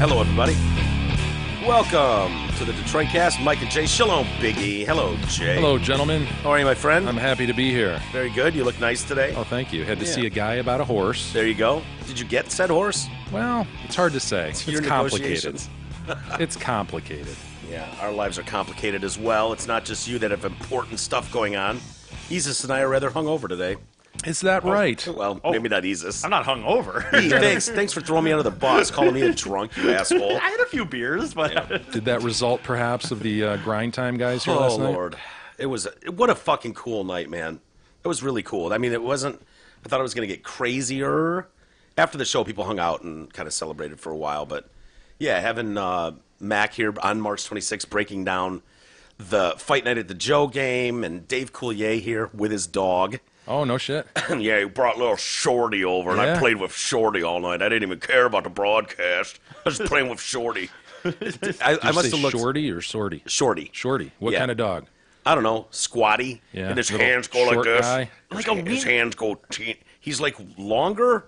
Hello, everybody. Welcome to the Detroit Cast. Mike and Jay. Shalom, Biggie. Hello, Jay. Hello, gentlemen. How are you, my friend? I'm happy to be here. Very good. You look nice today. Oh, thank you. Had to see a guy about a horse. There you go. Did you get said horse? Well, it's hard to say. Your It's complicated. negotiations. It's complicated. Yeah, our lives are complicated as well. It's not just you that have important stuff going on. Isis and I are rather hungover today. Is that right? Well, maybe not Isis. I'm not hungover. Thanks for throwing me under the bus, calling me a drunk, you asshole. I had a few beers, but Did that result, perhaps, of the grind time guys here Oh, last night? Lord. What a fucking cool night, man. It was really cool. I mean, I thought it was going to get crazier. After the show, people hung out and kind of celebrated for a while. But, yeah, having Mac here on March 26th breaking down the Fight Night at the Joe game and Dave Coulier here with his dog. Oh, no shit. Yeah, he brought little Shorty over, and I Yeah. played with Shorty all night. I didn't even care about the broadcast. I was just playing with Shorty. I Did must you say have looked... Shorty or Sorty? Shorty. Shorty. What Yeah. kind of dog? I don't know, squatty. Yeah, And his little hands go like short this. guy. Like His hands go... He's like longer,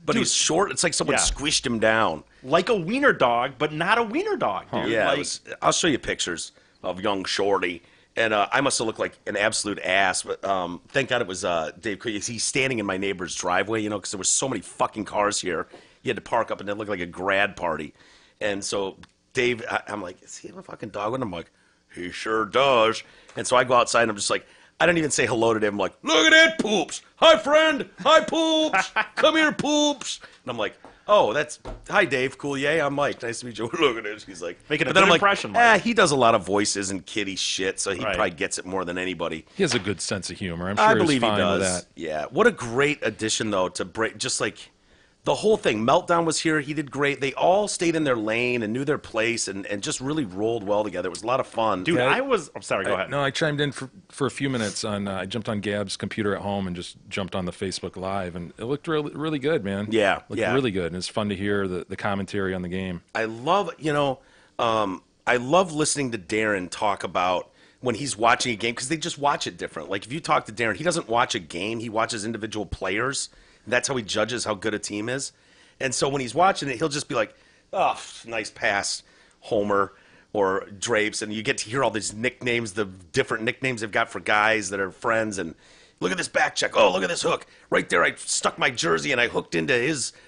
but he's short. It's like someone Yeah. squished him down. like a wiener dog, but not a wiener dog, dude. Yeah, Like, I'll show you pictures of young Shorty. And I must have looked like an absolute ass, but thank God it was Dave. He's standing in my neighbor's driveway, because there was so many fucking cars here. You had to park up, and it looked like a grad party. And so Dave, I'm like, does he have a fucking dog? And I'm like, he sure does. And so I go outside, and I'm just like, I didn't even say hello to Dave. I'm like, look at that, Poops. Hi, friend. Hi, Poops. Come here, Poops. And I'm like, oh, hi, Dave Coulier. I'm Mike. Nice to meet you. Look at this. He's like, Making a but then good I'm like, impression, Mike. he does a lot of voices and kitty shit, so he Right. probably gets it more than anybody. He has a good sense of humor. I'm sure I he's believe he fine with does. that. Yeah. What a great addition, though, to break, just like the whole thing. Meltdown was here. He did great. They all stayed in their lane and knew their place and just really rolled well together. It was a lot of fun. dude, Yeah, I'm sorry, go ahead. No, I chimed in for a few minutes on. I jumped on Gab's computer at home and just jumped on the Facebook Live, and it looked really, really good, man. Yeah, looked yeah. really good, and it's fun to hear the commentary on the game. I love, I love listening to Darren talk about when he's watching a game because they just watch it different. Like if you talk to Darren, he doesn't watch a game; he watches individual players. That's how he judges how good a team is. And so when he's watching it, he'll just be like, "Oh, nice pass, Homer." Or Drapes, and you get to hear all these nicknames, the different nicknames they've got for guys that are friends, and look at this back check. Oh, look at this hook. Right there, I stuck my jersey, and I hooked into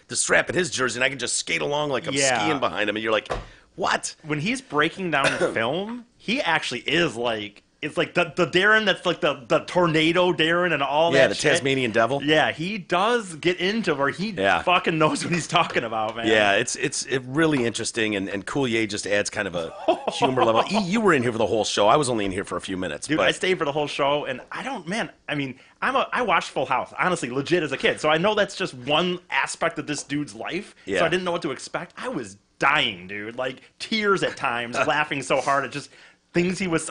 the strap of his jersey, and I can just skate along like I'm Yeah. skiing behind him, and you're like, what? When he's breaking down the film, he actually is like, it's like the Darren that's like the tornado Darren and all that Yeah, the shit. Tasmanian Devil. Yeah, he does get into where he Yeah. fucking knows what he's talking about, man. Yeah, it's really interesting, and Coulier just adds kind of a humor level. You were in here for the whole show. I was only in here for a few minutes. Dude, but I stayed for the whole show, and I watched Full House, honestly, legit as a kid. So I know that's just one aspect of this dude's life. Yeah. So I didn't know what to expect. I was dying, dude. Like, tears at times, laughing so hard at just things he was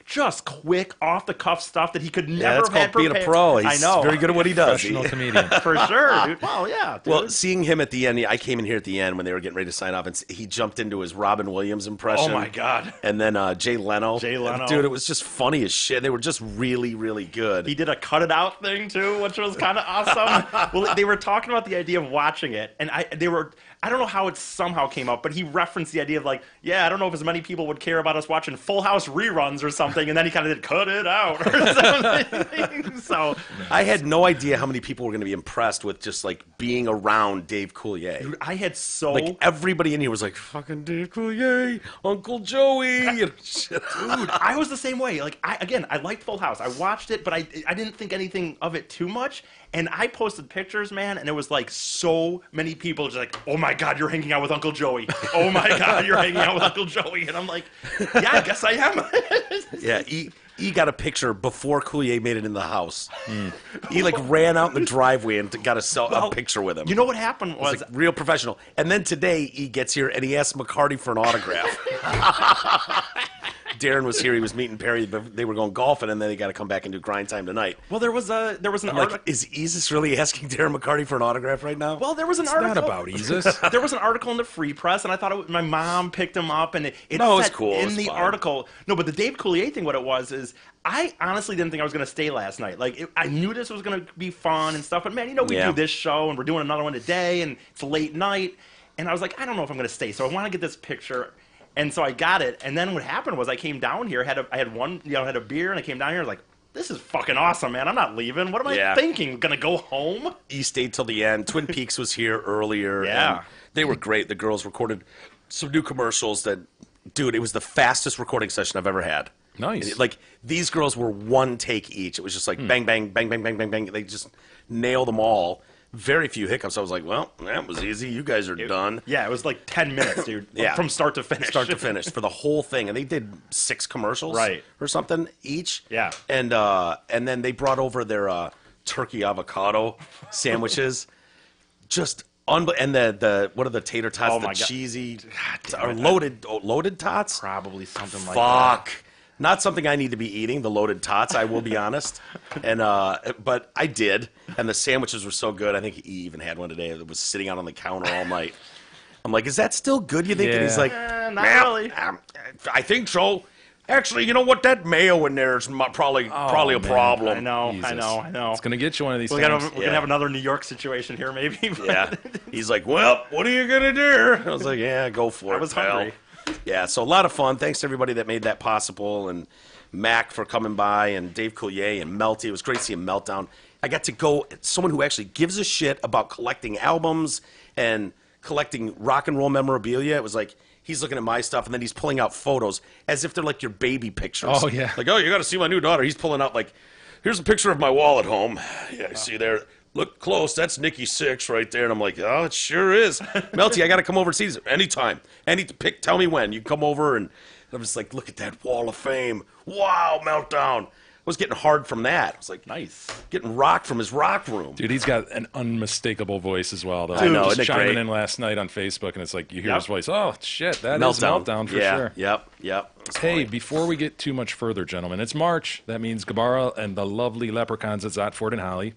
just quick, off-the-cuff stuff that he could never that's have had called being a prepared. pro. He's I know. very good at what he does. Professional comedian. For sure, dude. Well, yeah, dude. Well, seeing him at the end, I came in here at the end when they were getting ready to sign off, and he jumped into his Robin Williams impression. Oh, my God. And then Jay Leno. Jay Leno. Dude, it was just funny as shit. They were just really, really good. He did a cut it out thing too, which was kind of awesome. Well, they were talking about the idea of watching it, and I don't know how it somehow came up, but he referenced the idea of like, yeah, I don't know if as many people would care about us watching Full House reruns or something, and then he kind of did cut it out or something. So I had no idea how many people were going to be impressed with just like being around Dave Coulier. dude, I had so Like everybody in here was like, "Fucking Dave Coulier, Uncle Joey." Dude, I was the same way. Like, I liked Full House. I watched it, but I didn't think anything of it too much. And I posted pictures, man, and it was like so many people just like, oh my God, you're hanging out with Uncle Joey. Oh my God, you're hanging out with Uncle Joey. And I'm like, yeah, I guess I am. Yeah, he got a picture before Coulier made it in the house. He like ran out in the driveway and got a picture with him. You know what happened was, It's like real professional. And then today he gets here and he asks McCarty for an autograph. Darren was here. He was meeting Perry. But they were going golfing, and then they got to come back and do grind time tonight. well, there was an I'm article. like, is Isis really asking Darren McCarty for an autograph right now? Well, there was an It's article. not about Isis. There was an article in the Free Press, and I thought my mom picked him up, and it No, it was said cool. It in was the fine. article. No, but the Dave Coulier thing, what it was is, I honestly didn't think I was going to stay last night. Like, I knew this was going to be fun and stuff, but man, we Yeah. do this show, and we're doing another one today, and it's late night. And I was like, I don't know if I'm going to stay. So I want to get this picture. And so I got it. And then what happened was I came down here, had a beer, and I came down here. I was like, this is fucking awesome, man. I'm not leaving. What am I thinking? Going to go home? You stayed till the end. Twin Peaks was here earlier. Yeah. And they were great. The girls recorded some new commercials that, dude, it was the fastest recording session I've ever had. Nice. Like, these girls were one take each. It was just like bang, bang, bang, bang, bang, bang, bang. They just nailed them all. Very few hiccups. I was like, well, that was easy. You guys are done. Yeah, it was like 10 minutes, dude. Yeah. From start to finish. Start to finish for the whole thing. And they did 6 commercials or something each. Yeah. And then they brought over their turkey avocado sandwiches. Just and the what are the tater tots? Oh the my God. cheesy or loaded tots? Probably something like that. Fuck. Not something I need to be eating, the loaded tots, I will be honest. And but I did, and the sandwiches were so good. I think he even had one today that was sitting out on the counter all night. I'm like, is that still good, you think? And he's like, not really. I think so. Actually, you know what? That mayo in there is probably a man. problem. I know. It's going to get you one of these We're times. going to have another New York situation here, maybe. But Yeah. He's like, well, what are you going to do? I was like, yeah, go for it, I was pal. hungry. Yeah, so a lot of fun. Thanks to everybody that made that possible, and Mac for coming by, and Dave Coulier, and Melty. It was great seeing Meltdown. I got to go, someone who actually gives a shit about collecting albums and collecting rock and roll memorabilia. It was like, he's looking at my stuff, and then he's pulling out photos as if they're like your baby pictures. Oh, yeah. Like, oh, you got to see my new daughter. He's pulling out, like, here's a picture of my wall at home. Yeah, see there. Look close. That's Nikki Sixx right there. And I'm like, oh, it sure is. Melty, I got to come over and see this anytime. Tell me when. You can come over. And I'm just like, look at that wall of fame. Wow, Meltdown. I was getting hard from that. I was like, Nice. getting rocked from his rock room. Dude, he's got an unmistakable voice as well. Though. I know, Just isn't it chiming great? in last night on Facebook, and it's like you hear Yep. his voice. Oh, shit, that is Meltdown. Meltdown for yeah, sure. Yep. It's Hey, funny. before we get too much further, gentlemen, it's March. That means Gabara and the lovely leprechauns at Zotford and Holly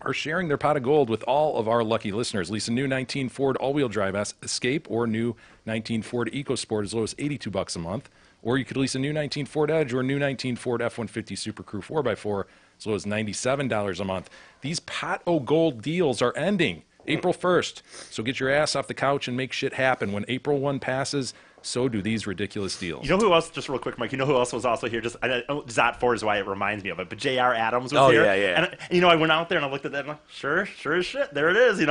are sharing their pot of gold with all of our lucky listeners. Lease a new 19 Ford all-wheel drive Escape or new 19 Ford EcoSport as low as $82 a month. Or you could lease a new 19 Ford Edge or a new 19 Ford F-150 Super Crew 4x4 as low as $97 a month. These pot of gold deals are ending April 1st. So get your ass off the couch and make shit happen. When April 1 passes, so do these ridiculous deals. You know who else, just real quick, Mike, you know who else was also here? Zot4 is why it reminds me of it, but J.R. Adams was here. Yeah. And, I went out there and I looked at that and I'm like, sure as shit. There it is, his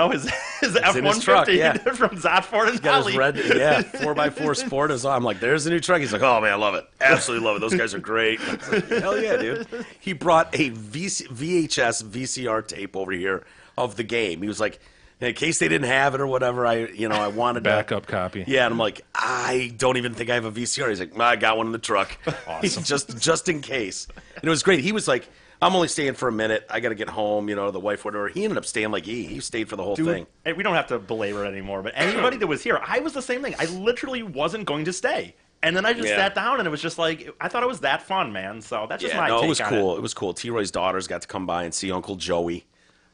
F-150 in his truck, yeah. from Zot4 and Got Holly. his red, 4x4 Sport is on. I'm like, there's a new truck. He's like, oh, man, I love it. Absolutely love it. Those guys are great. I was like, hell yeah, dude. He brought a VHS VCR tape over here of the game. He was like, in case they didn't have it or whatever, I wanted Backup copy. Yeah, and I'm like, I don't even think I have a VCR. He's like, I got one in the truck. Awesome. just in case. And it was great. He was like, I'm only staying for a minute. I got to get home, the wife, whatever. He ended up staying like he stayed for the whole thing. And we don't have to belabor it anymore, but anybody that was here, I was the same thing. I literally wasn't going to stay. And then I just sat down, and it was just like, I thought it was that fun, man. So that's just my take it was on cool. It was cool. T-Roy's daughters got to come by and see Uncle Joey,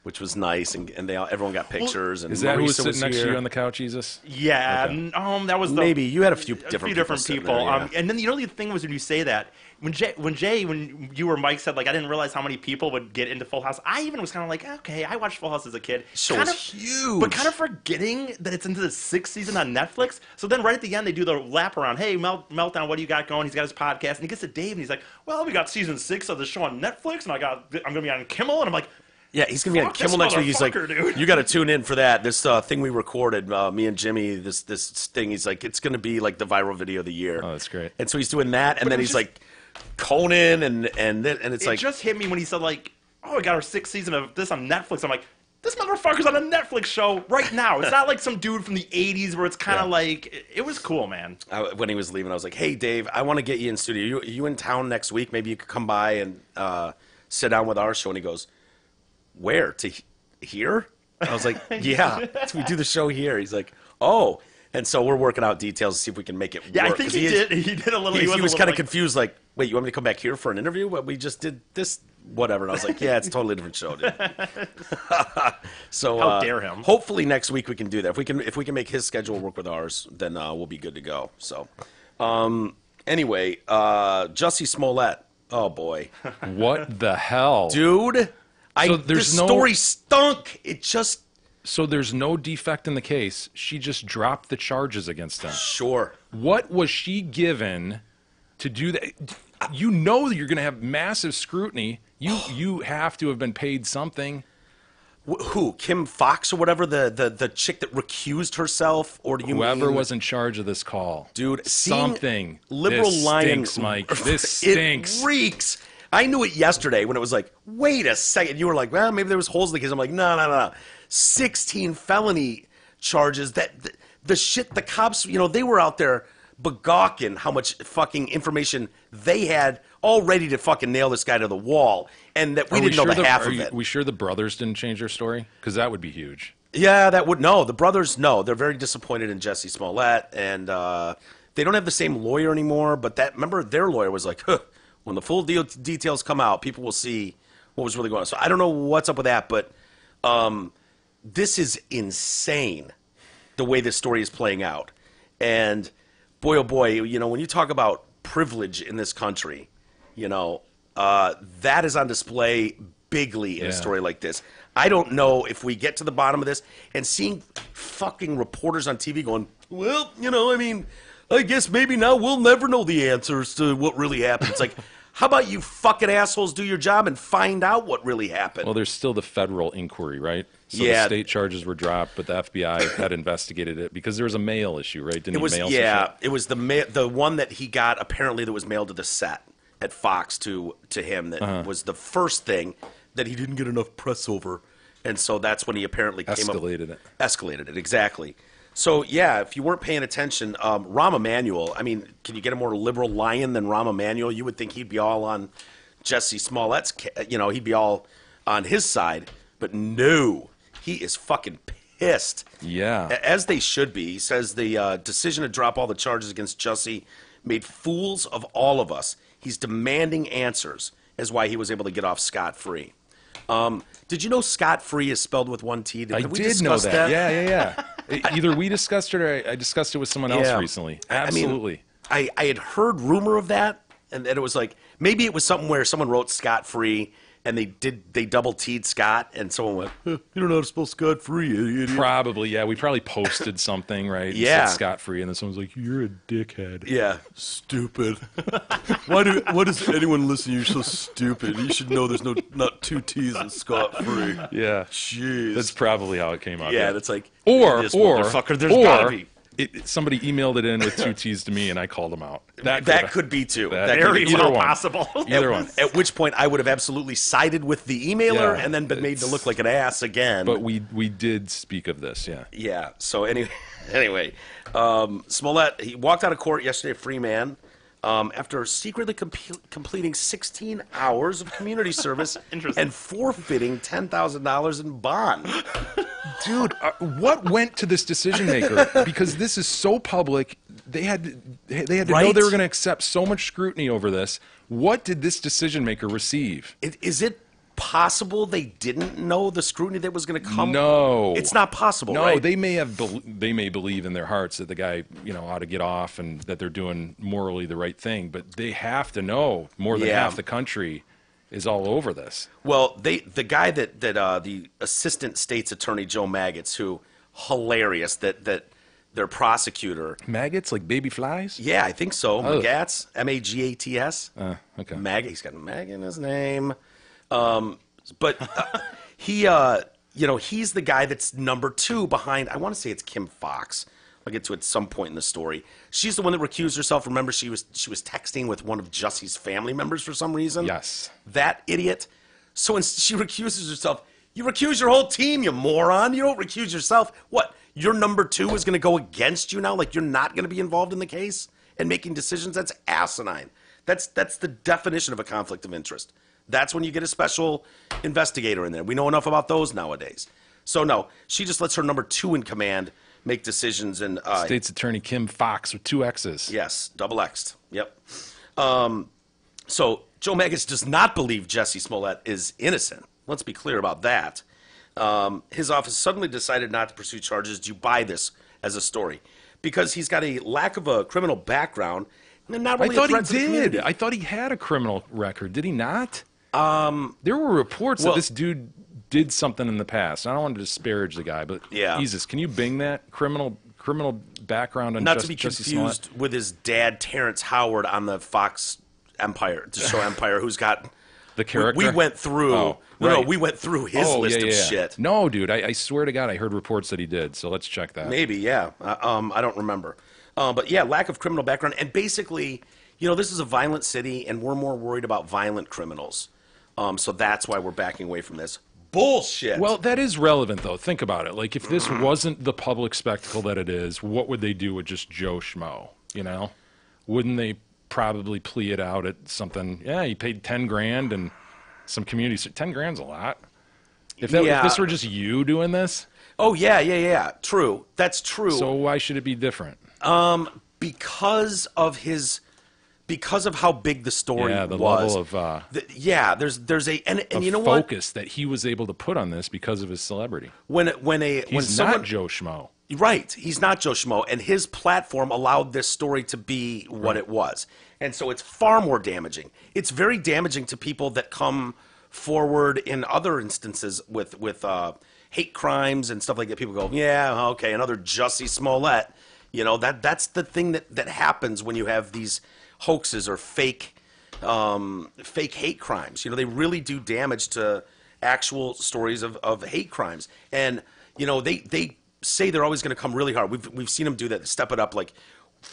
which was nice, and everyone got pictures. And Is that who was Marisa sitting next to here. you on the couch, Jesus? Yeah, Okay. That was the, Maybe you had a few different people. there, yeah. And then the thing was when you say that, when you or Mike said, like, I didn't realize how many people would get into Full House, I even was kind of like, okay, I watched Full House as a kid. So kind it's of huge. But kind of forgetting that it's into the 6th season on Netflix. So then right at the end, they do the lap around. Hey, Meltdown, what do you got going? He's got his podcast. And he gets to Dave, and he's like, well, we got season 6 of the show on Netflix, and I'm going to be on Kimmel. And I'm like, Yeah, he's gonna be on Fuck this Kimmel next week. He's like, motherfucker, dude. you got to tune in for that. This thing we recorded, me and Jimmy. This thing. He's like, it's gonna be like the viral video of the year. Oh, that's great. And so he's doing that, and But then it he's was like, Conan, and it's it like, just hit me when he said, like, oh, we got our 6th season of this on Netflix. I'm like, this motherfucker's on a Netflix show right now. It's not like some dude from the 80s where it's kind of like, it was cool, man. when he was leaving, I was like, hey, Dave, I want to get you in studio. You in town next week? Maybe you could come by and sit down with our show. And he goes, where? To here? I was like, yeah, we do the show here. He's like, oh. And so we're working out details to see if we can make it Yeah, work. I think 'Cause he did. He did a little. He was a little, kind of like, confused, like, wait, you want me to come back here for an interview? But we just did this, whatever. And I was like, yeah, it's a totally different show, dude. So How dare him. Hopefully next week we can do that. If we can make his schedule work with ours, then we'll be good to go. So anyway, Jussie Smollett. Oh boy, What the hell? dude! So This story stunk. It just So there's no defect in the case. She just dropped the charges against him. Sure. What was she given to do that? You know that you're going to have massive scrutiny. You have to have been paid something. Who? Kim Fox or whatever, the chick that recused herself? Or do you Whoever mean, was in charge of this call. dude? Something. Liberal this lying stinks, Mike. This stinks. It reeks. I knew it yesterday when it was like, wait a second. You were like, well, maybe there was holes in the case. I'm like, no. 16 felony charges. The shit the cops, they were out there begawking how much fucking information they had all ready to fucking nail this guy to the wall, and that we didn't know the half of it. Are we sure the brothers didn't change their story? Because that would be huge. Yeah, that would no. The brothers, no, they're very disappointed in Jesse Smollett, and they don't have the same lawyer anymore. But remember, their lawyer was like, huh, when the full details come out, people will see what was really going on. So I don't know what's up with that, but this is insane, the way this story is playing out. And boy, oh boy, when you talk about privilege in this country, that is on display bigly in a story like this. I don't know if we get to the bottom of this and seeing fucking reporters on TV going, well, I guess maybe now we'll never know the answers to what really happened. It's like, how about you fucking assholes do your job and find out what really happened? Well, there's still the federal inquiry, right? So Yeah. the state charges were dropped, but the FBI had investigated it because there was a mail issue, right? Didn't It was he mail some shit? it was the one that he got apparently that was mailed to the set at Fox to him that was the first thing that he didn't get enough press over, and so that's when he apparently escalated it exactly. So yeah, if you weren't paying attention, Rahm Emanuel. I mean, can you get a more liberal lion than Rahm Emanuel? You would think he'd be all on Jesse Smollett's, he'd be all on his side, but no. He is fucking pissed. Yeah. As they should be. He says the decision to drop all the charges against Jussie made fools of all of us. He's demanding answers as why he was able to get off scot-free. Did you know scot-free is spelled with one T? I did know that. Yeah. Either we discussed it or I discussed it with someone else recently. Absolutely. I had heard rumor of that, and it was like, maybe it was something where someone wrote scot-free, and they double T'd Scott, and someone went, you don't know how to spell scot free, you idiot. Probably, yeah. We probably posted something, right? Yeah. Scot free, and then someone's like, "You're a dickhead." Yeah, stupid. Why does anyone listen? You're so stupid. You should know there's not two T's in scot free. Yeah, jeez. That's probably how it came out. Yeah, that's like, or motherfucker, there's gotta be. Somebody emailed it in with two T's to me, and I called them out. That could be too. That Very could be well possible. Either one. At which point, I would have absolutely sided with the emailer and then been made to look like an ass again. But we did speak of this, yeah. Yeah. So anyway, Smollett, he walked out of court yesterday, a free man, after secretly completing 16 hours of community service and forfeiting $10,000 in bond. Dude, what went to this decision maker? Because this is so public. They had to know they were going to accept so much scrutiny over this. What did this decision maker receive? Is it possible they didn't know the scrutiny that was going to come? No, it's not possible. No, right? they may believe in their hearts that the guy ought to get off and that they're doing morally the right thing, but they have to know more than half the country is all over this. Well, the guy that the assistant state's attorney Joe Maggots, who hilarious that their prosecutor maggots like baby flies. Yeah, I think so. Magats, Magats. Okay. He's got a mag in his name. But he's the guy that's number 2 behind. I want to say it's Kim Fox. I'll get to it at some point in the story. She's the one that recused herself. Remember, she was texting with one of Jussie's family members for some reason. Yes. That idiot. So when she recuses herself, you recuse your whole team, you moron. You don't recuse yourself. What? Your number 2 is going to go against you now? Like you're not going to be involved in the case and making decisions? That's asinine. That's the definition of a conflict of interest. That's when you get a special investigator in there. We know enough about those nowadays. So no, she just lets her number 2 in command make decisions. And State's Attorney Kim Fox with 2 X's. Yes, double X'd. Yep. So Joe Maggots does not believe Jesse Smollett is innocent. Let's be clear about that. His office suddenly decided not to pursue charges. Do you buy this as a story? Because he's got a lack of a criminal background and not really I thought a threat to the he did. community. I thought he had a criminal record. Did he not? There were reports that this dude did something in the past. I don't want to disparage the guy, but Yeah. Jesus, can you Bing that criminal background on Not to be Jussie confused Smollett? with his dad, Terrence Howard, on the Fox Empire, the show Empire, who's got. The character We went through. Oh, no, right. we went through his list of shit. No, dude, I swear to God, I heard reports that he did. So let's check that. Maybe, yeah. I don't remember. But yeah, lack of criminal background. And basically, this is a violent city, and we're more worried about violent criminals. So that's why we're backing away from this. Bullshit. Well, that is relevant, though. Think about it. Like, if this wasn't the public spectacle that it is, what would they do with just Joe Schmo? Wouldn't they probably plea it out at something? Yeah, he paid $10,000 and some community. $10,000's a lot. If this were just you doing this, oh yeah. True. That's true. so why should it be different? because of how big the story Yeah, the was. level of there's a and of you know what? focus that he was able to put on this because of his celebrity. When He's someone not Joe Schmo. Right. He's not Joe Schmo, and his platform allowed this story to be what it was. And so it's far more damaging. It's very damaging to people that come forward in other instances with hate crimes and stuff like that. People go, yeah, okay, another Jussie Smollett. That's the thing that happens when you have these hoaxes or fake hate crimes. They really do damage to actual stories of hate crimes. And, they say they're always going to come really hard. We've seen them do that, step it up like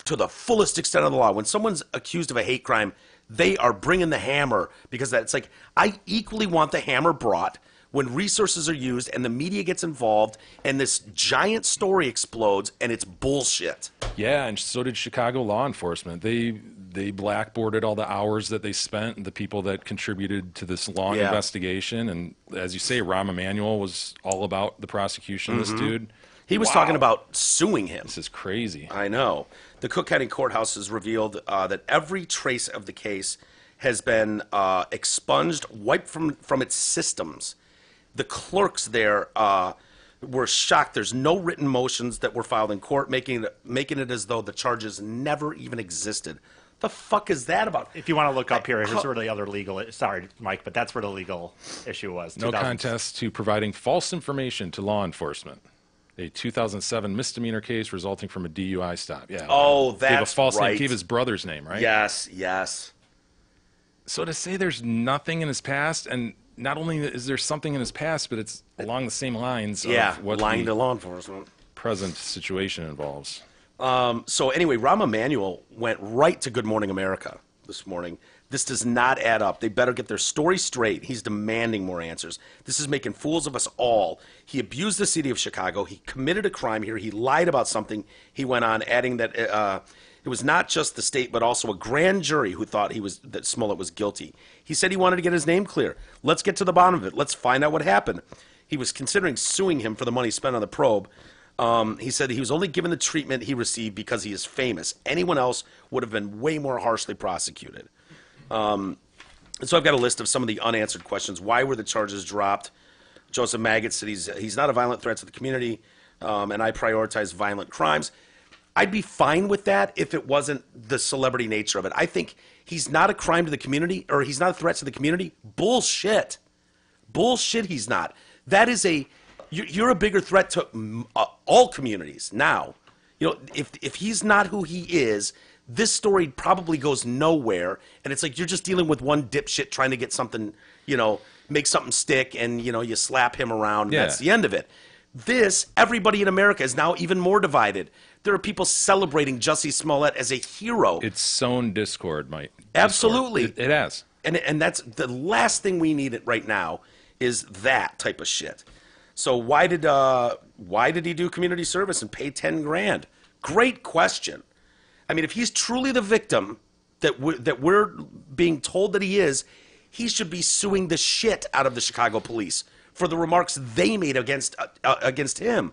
to the fullest extent of the law. When someone's accused of a hate crime, they are bringing the hammer because it's like, I equally want the hammer brought when resources are used and the media gets involved and this giant story explodes and it's bullshit. Yeah, and so did Chicago law enforcement. They blackboarded all the hours that they spent and the people that contributed to this long investigation. And as you say, Rahm Emanuel was all about the prosecution of this dude. He was talking about suing him. This is crazy. I know. The Cook County Courthouse has revealed that every trace of the case has been expunged, wiped from its systems. The clerks there were shocked. There's no written motions that were filed in court, making it as though the charges never even existed. The fuck is that about? If you want to look up here, here's where the other legal. Sorry, Mike, but that's where the legal issue was. No contest to providing false information to law enforcement. A 2007 misdemeanor case resulting from a DUI stop. Yeah. Oh, gave a that's false right. name. Gave his brother's name, right? Yes. So to say there's nothing in his past, and not only is there something in his past, but it's along the same lines of what lying the to law enforcement. present situation involves. So anyway, Rahm Emanuel went right to Good Morning America this morning. This does not add up. They better get their story straight. He's demanding more answers. This is making fools of us all. He abused the city of Chicago. He committed a crime here. He lied about something. He went on adding that it was not just the state, but also a grand jury who thought that Smollett was guilty. He said he wanted to get his name clear. Let's get to the bottom of it. Let's find out what happened. He was considering suing him for the money spent on the probe. He said he was only given the treatment he received because he is famous. Anyone else would have been way more harshly prosecuted. So I've got a list of some of the unanswered questions. Why were the charges dropped? Joseph Maggot said he's not a violent threat to the community, and I prioritize violent crimes. I'd be fine with that if it wasn't the celebrity nature of it. I think he's not a crime to the community, or he's not a threat to the community. Bullshit. He's not. That is you're a bigger threat to all communities now. If he's not who he is, this story probably goes nowhere, and it's like you're just dealing with one dipshit trying to get something, make something stick, and you slap him around, and that's the end of it. Everybody in America is now even more divided. There are people celebrating Jussie Smollett as a hero. It's sown discord, Mike. Absolutely. It has. And that's the last thing we need right now is that type of shit. So why did he do community service and pay $10,000? Great question. I mean, if he's truly the victim that we're being told that he is, he should be suing the shit out of the Chicago police for the remarks they made against him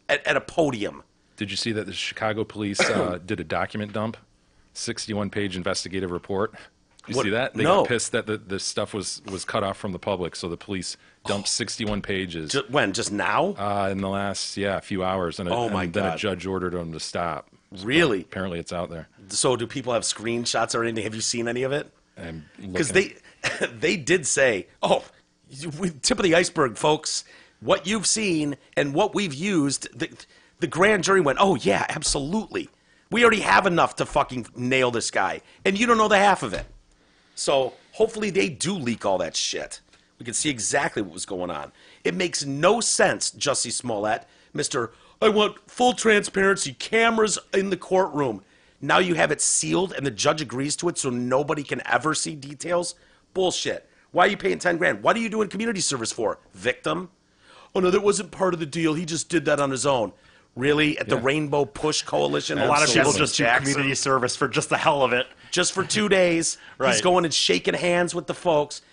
at a podium. Did you see that the Chicago police did a document dump? 61-page investigative report. Did you see that? They got pissed that the stuff was cut off from the public, so the police dumped 61 pages. When? Just now? In the last, few hours. And then a judge ordered them to stop. Really? Apparently it's out there. So do people have screenshots or anything? Have you seen any of it? I'm Because looking. they did say, tip of the iceberg, folks. What you've seen and what we've used, the grand jury went, oh, yeah, absolutely. We already have enough to fucking nail this guy. And you don't know the half of it. So hopefully they do leak all that shit. We can see exactly what was going on. It makes no sense, Jussie Smollett, Mr. I want full transparency, cameras in the courtroom. Now you have it sealed and the judge agrees to it so nobody can ever see details? Bullshit. Why are you paying 10 grand? What are you doing community service for? Victim? Oh, no, that wasn't part of the deal. He just did that on his own. Really? At the Rainbow Push Coalition? A lot of people just do Jackson? community service for just the hell of it. Just for 2 days. Right. He's going and shaking hands with the folks.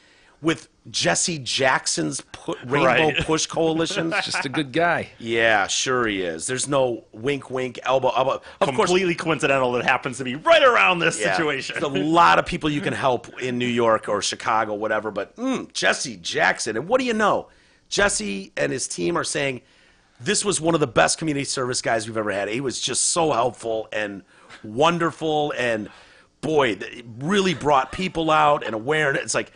With Jesse Jackson's Rainbow Push Coalition. Just a good guy. Yeah, sure he is. There's no wink, wink, elbow, elbow. Of Completely coincidental that happens to be right around this yeah, situation. There's a lot of people you can help in New York or Chicago, whatever, but Jesse Jackson. And what do you know? Jesse and his team are saying this was one of the best community service guys we've ever had. He was just so helpful and wonderful, and boy, it really brought people out and awareness. It's like,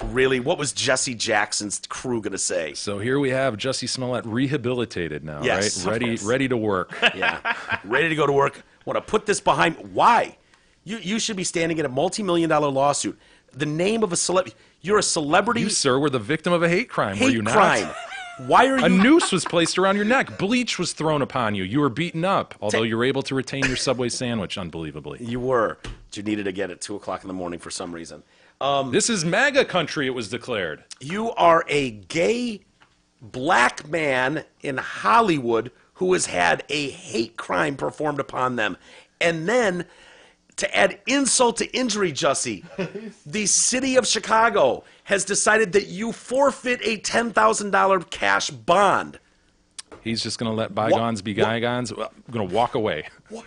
really, what was Jesse Jackson's crew going to say? So here we have Jussie Smollett rehabilitated now, Yes, right? Ready to work. Yeah, ready to go to work. Want to put this behind? Why? You should be standing in a multi-million-dollar lawsuit. The name of a celebrity. You're a celebrity. You, sir, were the victim of a hate crime, were hate you not? crime. Why are you? A noose was placed around your neck. Bleach was thrown upon you. You were beaten up, although you were able to retain your Subway sandwich, unbelievably. You were. But you needed to get at 2 o'clock in the morning for some reason. This is MAGA country, it was declared. You are a gay black man in Hollywood who has had a hate crime performed upon them. And then, to add insult to injury, Jussie, the city of Chicago has decided that you forfeit a $10,000 cash bond. He's just going to let bygones be bygones. Well, I'm going to walk away. What?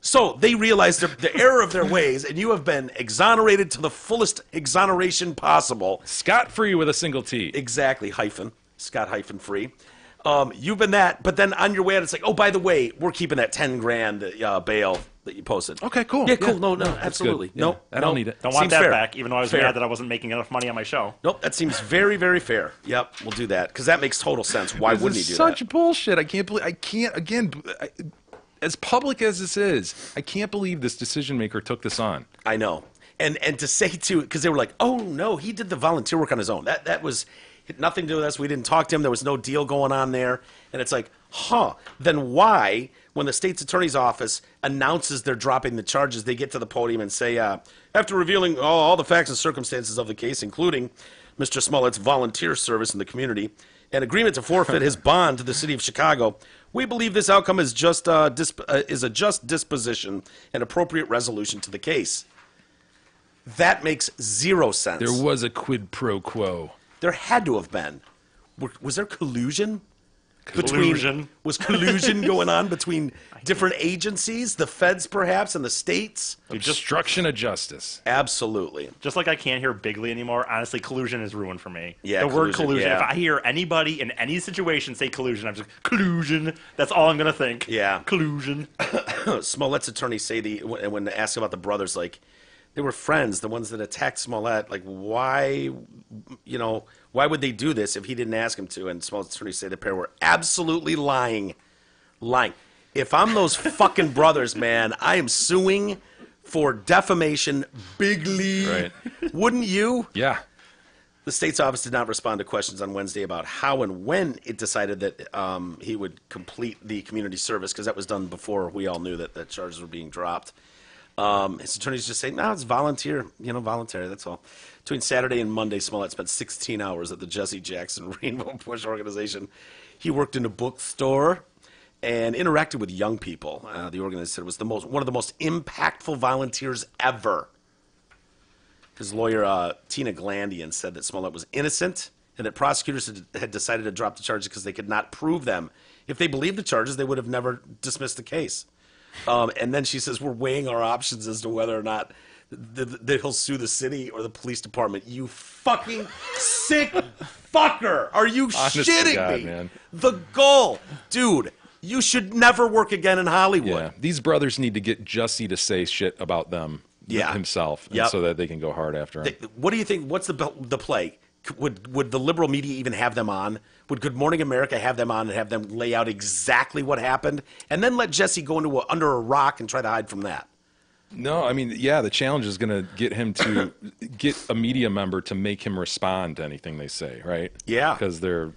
So they realize the error of their ways, and you have been exonerated to the fullest exoneration possible. Scot-free with a single T. Exactly, Scott free. You've been that, but then on your way out, it's like, oh, by the way, we're keeping that 10 grand bail that you posted. Okay, cool. Yeah, cool. No, absolutely. Yeah, I don't need it. Don't want Seems that fair. back, even though I was Fair. mad that I wasn't making enough money on my show. Nope, that seems very, very fair. Yep, we'll do that, because that makes total sense. Why This wouldn't he is do such that? bullshit. As public as this is, I can't believe this decision maker took this on. I know. And to say, too, because they were like, oh, no, he did the volunteer work on his own. That was had nothing to do with us. We didn't talk to him. There was no deal going on there. And it's like, then why, when the state's attorney's office announces they're dropping the charges, they get to the podium and say, after revealing all the facts and circumstances of the case, including Mr. Smollett's volunteer service in the community, an agreement to forfeit his bond to the city of Chicago, we believe this outcome is is a just disposition and appropriate resolution to the case. That makes zero sense. There was a quid pro quo. There had to have been. Was there collusion? Collusion. Was collusion going on between different agencies, the feds perhaps, and the states? Obstruction of justice. Absolutely. Just like I can't hear Bigley anymore, honestly, collusion is ruined for me. Yeah, the word collusion, collusion. yeah. If I hear anybody in any situation say collusion, I'm just collusion. That's all I'm gonna think. Yeah. Collusion. Smollett's attorneys say when asked about the brothers, like, they were friends, the ones that attacked Smollett. Like, why would they do this if he didn't ask him to? And Smollett's attorneys say the pair were absolutely lying. If I'm those fucking brothers, man, I am suing for defamation bigly. Right. Wouldn't you? Yeah. The state's office did not respond to questions on Wednesday about how and when it decided that he would complete the community service, because that was done before we all knew that the charges were being dropped. His attorneys just say, no, it's voluntary, that's all. Between Saturday and Monday, Smollett spent 16 hours at the Jesse Jackson Rainbow Push organization. He worked in a bookstore and interacted with young people. The organizer said it was one of the most impactful volunteers ever. His lawyer, Tina Glandian, said that Smollett was innocent and that prosecutors had decided to drop the charges because they could not prove them. If they believed the charges, they would have never dismissed the case. And then she says, we're weighing our options as to whether or not that he'll sue the city or the police department. You fucking sick fucker. Are you Honest to shitting God, me? man. The goal. Dude, you should never work again in Hollywood. Yeah. These brothers need to get Jussie to say shit about them Yeah. himself Yep. so that they can go hard after him. What do you think? What's the play? would the liberal media even have them on? Would Good Morning America have them on and have them lay out exactly what happened, and then let Jesse go under a rock and try to hide from that? No, I mean, yeah, the challenge is going to get him to get a media member to make him respond to anything they say, right? Yeah. Because they're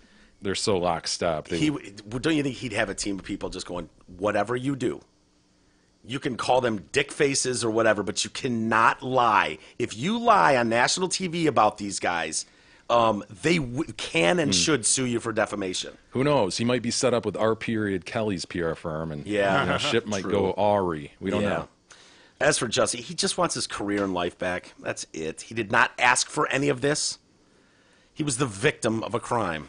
so lockstep. Don't you think he'd have a team of people just going, whatever you do, you can call them dick faces or whatever, but you cannot lie. If you lie on national TV about these guys, they can and should sue you for defamation. Who knows? He might be set up with R. Kelly's PR firm, and shit might go awry. We don't know. As for Jesse, he just wants his career and life back. That's it. He did not ask for any of this. He was the victim of a crime.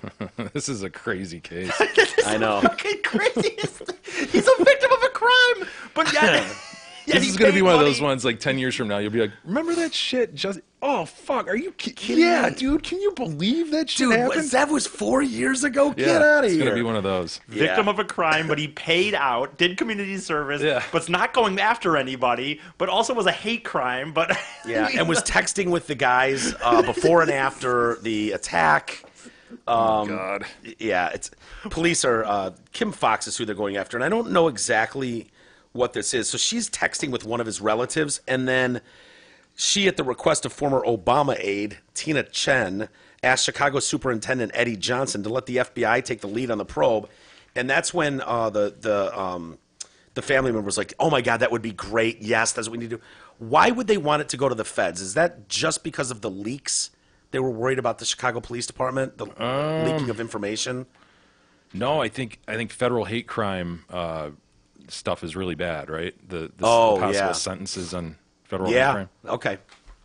This is a crazy case. I know. Fucking crazy. He's a victim of a crime, but yet this is going to be one of those ones like 10 years from now. You'll be like, remember that shit? Oh, fuck. Are you kidding? Yeah, me? Dude. Can you believe that shit happened? That was 4 years ago? Yeah, Get out of here. It's going to be one of those. Victim of a crime, but he paid out, did community service, but's not going after anybody, but also was a hate crime. But and was texting with the guys before and after the attack. Oh, God. Yeah, police are Kim Fox is who they're going after, and I don't know exactly what this is. So she's texting with one of his relatives, and then she, at the request of former Obama aide Tina Chen, asked Chicago Superintendent Eddie Johnson to let the FBI take the lead on the probe, and that's when the family member was like, "Oh my God, that would be great! Yes, that's what we need to do." Why would they want it to go to the feds? Is that just because of the leaks? They were worried about the Chicago Police Department, the leaking of information? No, I think federal hate crime stuff is really bad, right? The possible sentences on federal hate crime. Okay.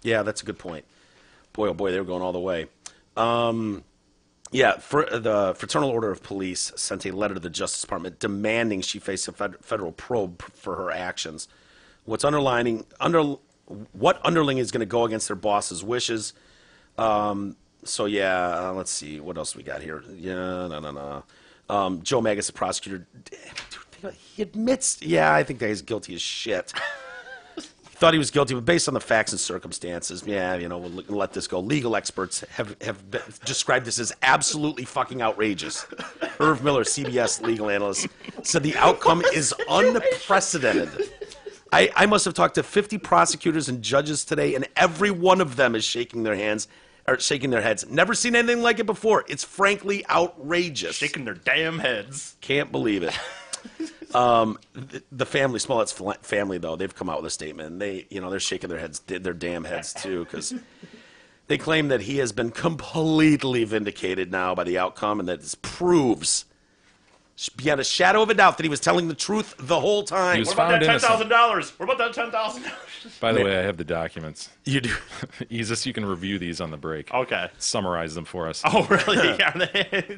Yeah, that's a good point. Boy, oh boy, they were going all the way. The Fraternal Order of Police sent a letter to the Justice Department demanding she face a federal probe for her actions. What underling is going to go against their boss's wishes? Let's see. What else we got here? Joe Magus, the prosecutor, he admits, I think that he's guilty as shit. He thought he was guilty, but based on the facts and circumstances, we'll let this go. Legal experts have described this as absolutely fucking outrageous. Irv Miller, CBS legal analyst, said the outcome is unprecedented. I must have talked to 50 prosecutors and judges today, and every one of them is shaking their heads. Never seen anything like it before. It's frankly outrageous. Shaking their damn heads. Can't believe it. The family, Smollett's family, though, they've come out with a statement. And they're shaking their heads, their damn heads too, because they claim that he has been completely vindicated now by the outcome, and that this proves beyond a shadow of a doubt that he was telling the truth the whole time. What about that $10,000? What about that $10,000? By the way, I have the documents. You do? You can review these on the break. Okay. Summarize them for us. Oh, really? Are they?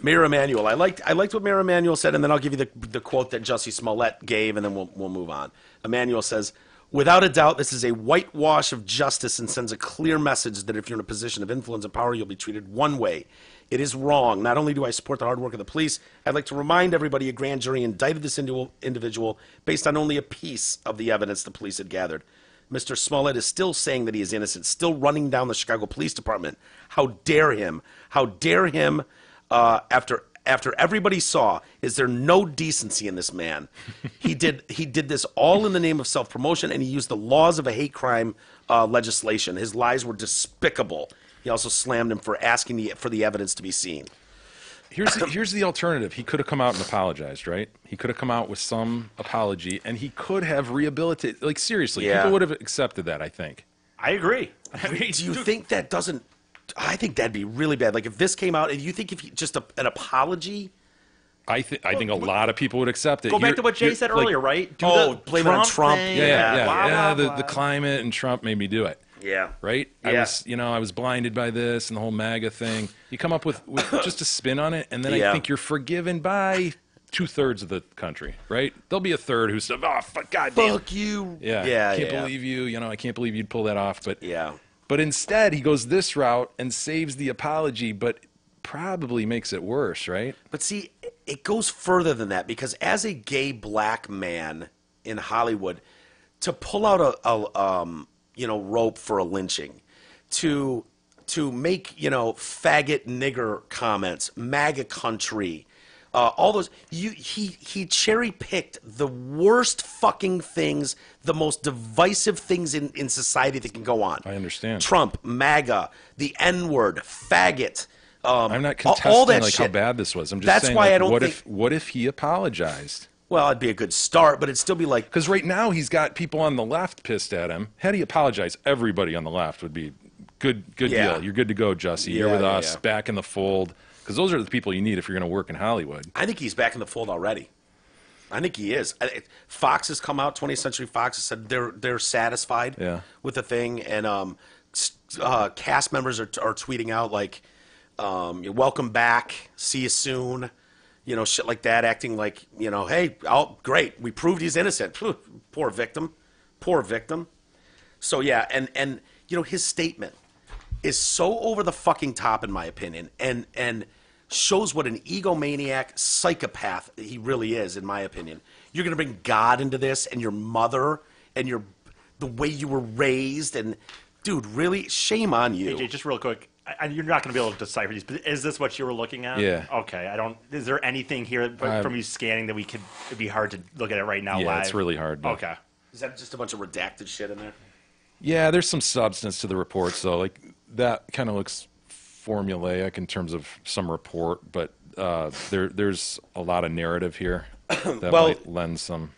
Mayor Emanuel. I liked what Mayor Emanuel said, and then I'll give you the quote that Jussie Smollett gave, and then we'll move on. Emanuel says, "Without a doubt, this is a whitewash of justice and sends a clear message that if you're in a position of influence and power, you'll be treated one way. It is wrong. Not only do I support the hard work of the police, I'd like to remind everybody a grand jury indicted this individual based on only a piece of the evidence the police had gathered. Mr. Smollett is still saying that he is innocent, still running down the Chicago Police Department. How dare him? How dare him after everybody saw? Is there no decency in this man? He did this all in the name of self-promotion, and he used the laws of a hate crime legislation. His lies were despicable. He also slammed him for asking for the evidence to be seen." Here's the alternative. He could have come out and apologized, right? He could have come out with some apology, and he could have rehabilitated. Like, seriously, people would have accepted that, I think. I agree. Do you think that doesn't... I think that'd be really bad. Like, if this came out, and you think if just an apology... I think a lot of people would accept it. Go back to what Jay said earlier, right? Blame it on Trump. The climate and Trump made me do it. Yeah. Right? Yeah. I was blinded by this and the whole MAGA thing. You come up with just a spin on it, and then I think you're forgiven by 2/3 of the country, right? There'll be a third who said, "Oh, goddamn. Fuck you." I can't believe you. I can't believe you'd pull that off. But But instead, he goes this route and saves the apology, but probably makes it worse, right? But see, it goes further than that, because as a gay black man in Hollywood, to pull out a rope for a lynching, to to make, faggot nigger comments, MAGA country, all those. He cherry picked the worst fucking things, the most divisive things in society that can go on. I understand. Trump, MAGA, the N-word, faggot. I'm not contesting all that like shit. how bad this was. I'm just That's saying, why like, I don't think. what if he apologized? Well, it'd be a good start, but it'd still be like. Because right now he's got people on the left pissed at him. Had he apologized, everybody on the left would be good Yeah. deal. You're good to go, Jussie. You're Yeah, with yeah, us, yeah. back in the fold. Because those are the people you need if you're going to work in Hollywood. I think he's back in the fold already. I think he is. Fox has come out. 20th Century Fox has said they're satisfied with the thing, and cast members are tweeting out like, "Welcome back, see you soon," shit like that, acting like, "Hey, great, we proved he's innocent." Poor victim. So yeah, and his statement is so over the fucking top in my opinion, and shows what an egomaniac psychopath he really is, in my opinion. You're going to bring God into this, and your mother, and the way you were raised, and dude, really, shame on you. AJ, just real quick, you're not going to be able to decipher these, but is this what you were looking at? Yeah. Okay, is there anything here from you scanning that it'd be hard to look at it right now live? Yeah, it's really hard. Okay. Is that just a bunch of redacted shit in there? Yeah, there's some substance to the reports, though. Like, that kind of looks formulaic in terms of some report, but there's a lot of narrative here that might lend some.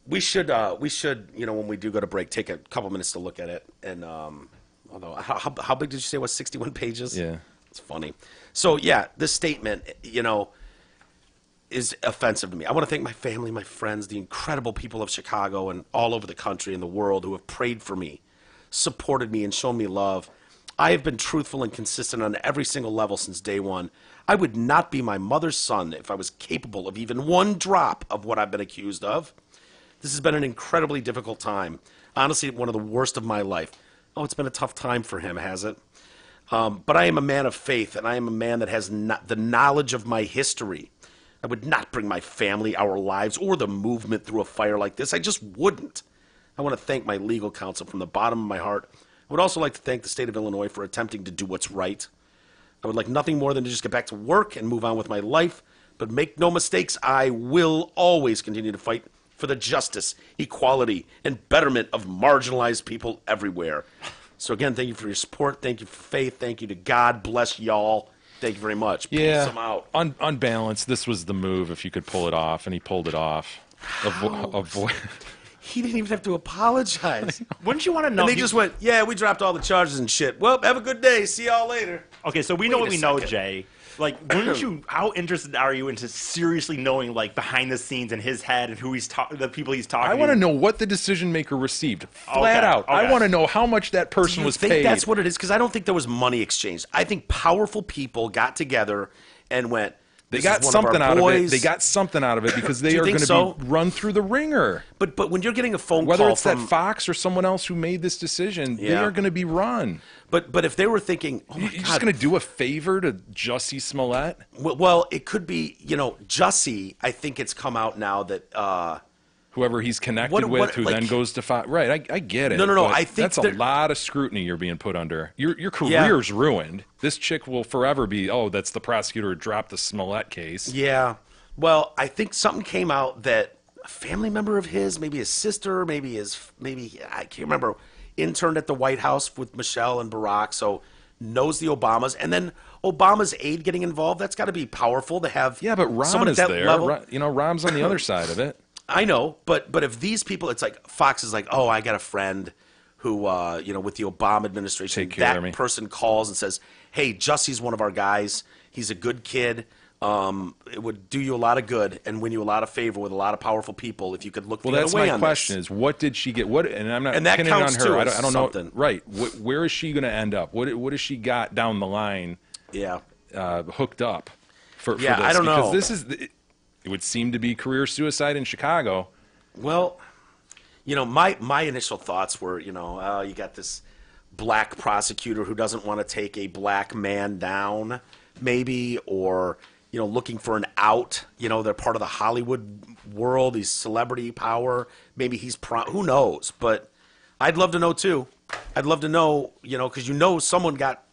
We should when we do go to break, take a couple minutes to look at it. And although how big did you say it was? 61 pages. Yeah, it's funny. So yeah, this statement, is offensive to me. I want to thank my family, my friends, the incredible people of Chicago and all over the country and the world who have prayed for me, supported me, and shown me love. I have been truthful and consistent on every single level since day one. I would not be my mother's son if I was capable of even one drop of what I've been accused of. This has been an incredibly difficult time. Honestly, one of the worst of my life. Oh, it's been a tough time for him, has it? But I am a man of faith, and I am a man that has the knowledge of my history. I would not bring my family, our lives, or the movement through a fire like this. I just wouldn't. I want to thank my legal counsel from the bottom of my heart. I would also like to thank the state of Illinois for attempting to do what's right. I would like nothing more than to just get back to work and move on with my life. But make no mistakes, I will always continue to fight for the justice, equality, and betterment of marginalized people everywhere. So again, thank you for your support. Thank you for faith. Thank you to God. Bless y'all. Thank you very much. Yeah. Peace 'em out. On balance, this was the move if you could pull it off, and he pulled it off. He didn't even have to apologize. Wouldn't you want to know? And they just went, yeah, we dropped all the charges and shit. Well, have a good day. See y'all later. Okay, so we know what Wait we a know, second. Jay. Like, wouldn't you? How interested are you into seriously knowing, like, behind the scenes in his head and who the people he's talking to? I want to know what the decision maker received, flat out. okay. I want to know how much that person Do you was think paid. that's what it is? Because I don't think there was money exchanged. I think powerful people got together and went, They "This got is one something of our out of it. boys." They got something out of it because they you are think going to so? be run through the ringer. But when you're getting a phone Whether call it's from that Fox or someone else who made this decision, they Yeah. are going to be run. but if they were thinking, oh my You're God, just going to do a favor to Jussie Smollett? well, it could be, Jussie. I think it's come out now that Whoever he's connected What- with, who like- then goes to Fox. Right, I get it. No, but I think that's a there- lot of scrutiny you're being put under. Your career's ruined. This chick will forever be, that's the prosecutor who dropped the Smollett case. Yeah. Well, I think something came out that a family member of his, maybe his sister, maybe I can't remember, interned at the White House with Michelle and Barack, so knows the Obamas, and then Obama's aide getting involved. That's got to be powerful to have. Yeah, but Ron someone at is that there. level. Rom's on the other side of it. I know, but if these people, it's like Fox is like, oh, I got a friend who, with the Obama administration, Take care of me. that person calls and says, hey, Jussie's one of our guys. He's a good kid. It would do you a lot of good and win you a lot of favor with a lot of powerful people if you could look the Well, other that's way my on question: this. is what did she get? And I'm not And that pinning it on counts, her. too, I as don't know. something. Right? Where is she going to end up? What has she got down the line? Yeah. Hooked up for Yeah, this? I don't because know. this is it would seem to be career suicide in Chicago. Well, my initial thoughts were, you got this black prosecutor who doesn't want to take a black man down, maybe, or, looking for an out. They're part of the Hollywood world, he's celebrity power. Maybe he's, who knows? But I'd love to know, too. I'd love to know, because someone got,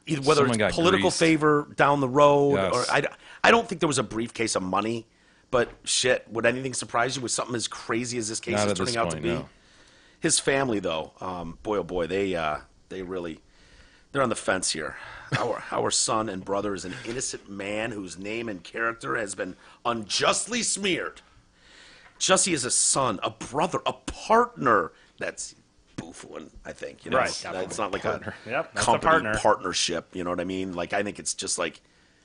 whether Someone it's got political greased. favor down the road, Yes. or I don't think there was a briefcase of money. But shit, would anything surprise you with something as crazy as this case Not is at this turning out to point, be? no. His family, though, boy oh boy, they're on the fence here. Our son and brother is an innocent man whose name and character has been unjustly smeared. Jussie is a son, a brother, a partner. That's boofing, I think. You know, Right. It's not like a Yep, that's a company partner. partnership. You know what I mean? Like I think it's just like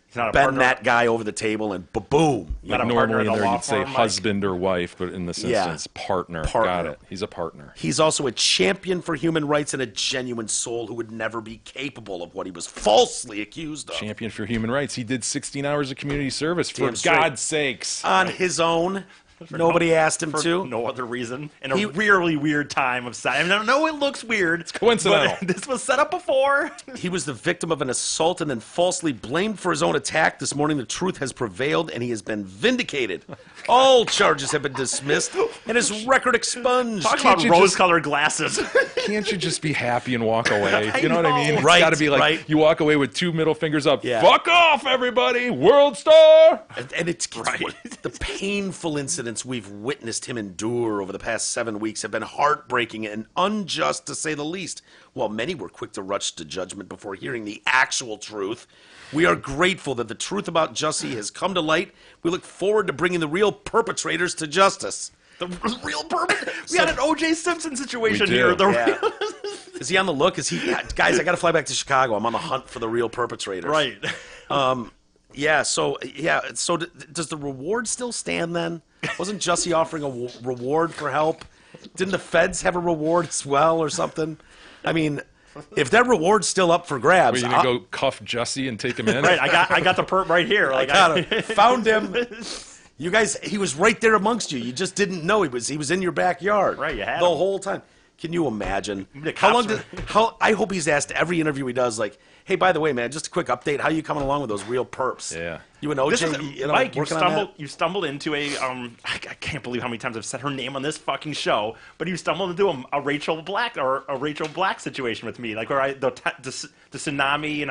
He's not a bend partner. that guy over the table and boom. Not a partner Normally in in the there law you'd say firm, Mike. husband or wife, but in this Yeah. instance, partner. Partner. Got it. He's a partner. He's also a champion for human rights and a genuine soul who would never be capable of what he was falsely accused of. Champion for human rights. He did 16 hours of community service, for Damn straight. God's sakes. On his own. Nobody asked him For to. no other reason. In a really weird time of I mean, I know it looks weird. It's coincidental. This was set up before. He was the victim of an assault and then falsely blamed for his own attack. This morning, the truth has prevailed and he has been vindicated. All charges have been dismissed and his record expunged. Talk Can't about you just- rose-colored glasses. Can't you just be happy and walk away? I You know what I mean? know. It's Right, got to be like right. you walk away with 2 middle fingers up. Yeah. Fuck off, everybody! World star! And it's the painful incidents we've witnessed him endure over the past 7 weeks have been heartbreaking and unjust to say the least. While many were quick to rush to judgment before hearing the actual truth, we are grateful that the truth about Jussie has come to light. We look forward to bringing the real perpetrators to justice. The real bourbon. We had an O.J. Simpson situation We do. here. The Yeah. real, Is he on the look? Guys, I got to fly back to Chicago. I'm on the hunt for the real perpetrators. right. Yeah, so does the reward still stand then? Wasn't Jussie offering a reward for help? Didn't the feds have a reward as well or something? I mean, if that reward's still up for Are grabs, you gonna go cuff Jussie and take him in? Right. I got the perp right here. Like found him. You guys, he was right there amongst you. You just didn't know he was in your backyard. Right, you had the him. whole time. Can you imagine? The How long cops I hope he's asked every interview he does, like, hey, by the way, man, just a quick update. How you coming along with those real perps? Yeah. You and OJ, This is, Mike, working on that? you stumbled into a I can't believe how many times I've said her name on this fucking show, but you stumbled into a Rachel Black situation with me, like where the tsunami, and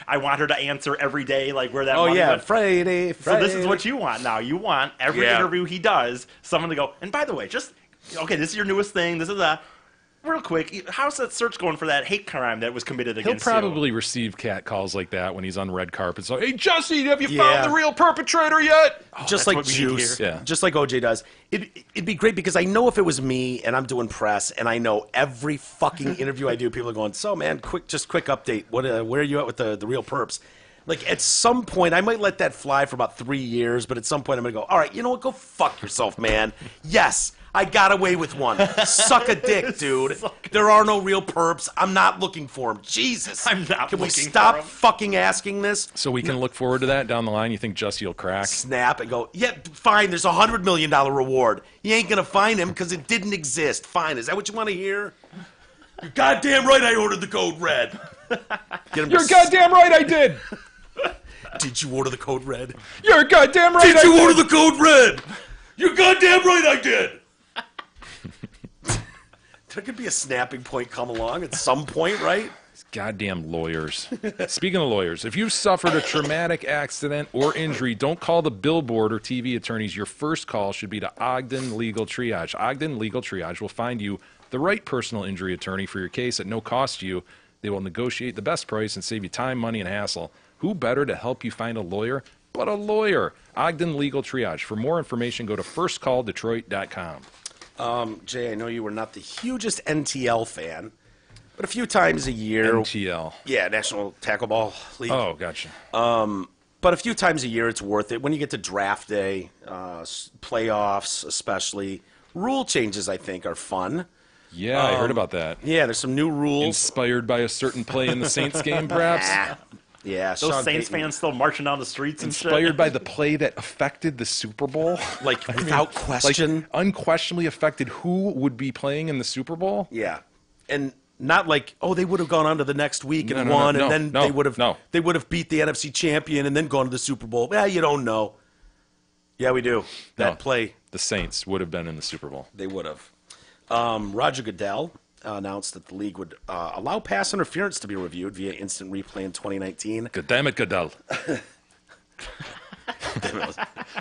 I want her to answer every day, like where that. Oh money yeah, went. Friday. So this is what you want now. You want every Yeah. interview he does, someone to go. And by the way, just okay, this is your newest thing. This is that. Real quick, how's that search going for that hate crime that was committed He'll against you? probably receive cat calls like that when he's on red carpet. So, hey, Jussie, have you Yeah. found the real perpetrator yet? just that's like what we need to Juice, hear. Yeah. just like OJ does. It'd be great because I know if it was me and I'm doing press and I know every fucking interview I do, people are going, so man, quick update. What, where are you at with the real perps? Like at some point, I might let that fly for about 3 years, but at some point I'm gonna go, all right, you know what? Go fuck yourself, man. Yes. I got away with one. Suck a dick, dude. There are no real perps. I'm not looking for them. Jesus. I'm not Can we looking stop for 'em. fucking asking this? So we can look forward to that down the line. You think Jussie will crack? Snap and go, yeah, fine, there's $100 million reward. You ain't going to find him because it didn't exist. Fine, is that what you want to hear? You're goddamn right I ordered the code red. Get him You're to goddamn right I did. Did you order the code red? You're goddamn right. Did you order the code red? You're goddamn right I did. There could be a snapping point come along at some point, right? Goddamn lawyers. Speaking of lawyers, if you've suffered a traumatic accident or injury, don't call the billboard or TV attorneys. Your first call should be to Ogden Legal Triage. Ogden Legal Triage will find you the right personal injury attorney for your case at no cost to you. They will negotiate the best price and save you time, money, and hassle. Who better to help you find a lawyer but a lawyer? Ogden Legal Triage. For more information, go to firstcalldetroit.com. Jay, I know you were not the hugest NTL fan, but a few times a year. NTL. Yeah, National Tackle Ball League. Oh, gotcha. But a few times a year, it's worth it. When you get to draft day, playoffs especially, rule changes, I think, are fun. Yeah, I heard about that. Yeah, there's some new rules. Inspired by a certain play in the Saints game, perhaps? Yeah, Those Sean Saints Payton, fans still marching down the streets and Inspired shit. by the play that affected the Super Bowl? like without question. Like, unquestionably affected who would be playing in the Super Bowl? Yeah, and not like they would have gone on to the next week and No, won, no, and then no, they would have no. they would have beat the NFC champion and then gone to the Super Bowl. Yeah, you don't know. Yeah, we do. That No. play The Saints would have been in the Super Bowl. they would have. Roger Goodell announced that the league would allow pass interference to be reviewed via instant replay in 2019. God damn it, Goodell.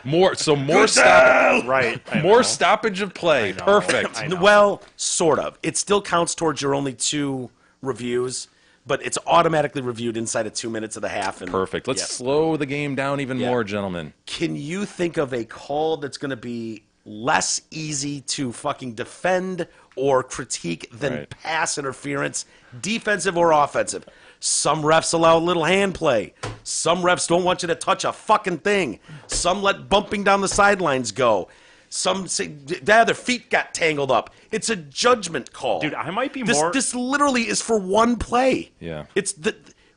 more stop, Right. I more know. stoppage of play. know. Perfect. I know. Well, sort of. It still counts towards your only 2 reviews, but it's automatically reviewed inside of 2 minutes of the half. And, Perfect. Let's yeah. slow the game down even Yeah. more, gentlemen. Can you think of a call that's going to be less easy to fucking defend or critique than Right. pass interference, defensive or offensive? Some refs allow a little hand play. Some refs don't want you to touch a fucking thing. Some let bumping down the sidelines go. Some say, their feet got tangled up. It's a judgment call. Dude, I might be this, more- This literally is for one play. Yeah.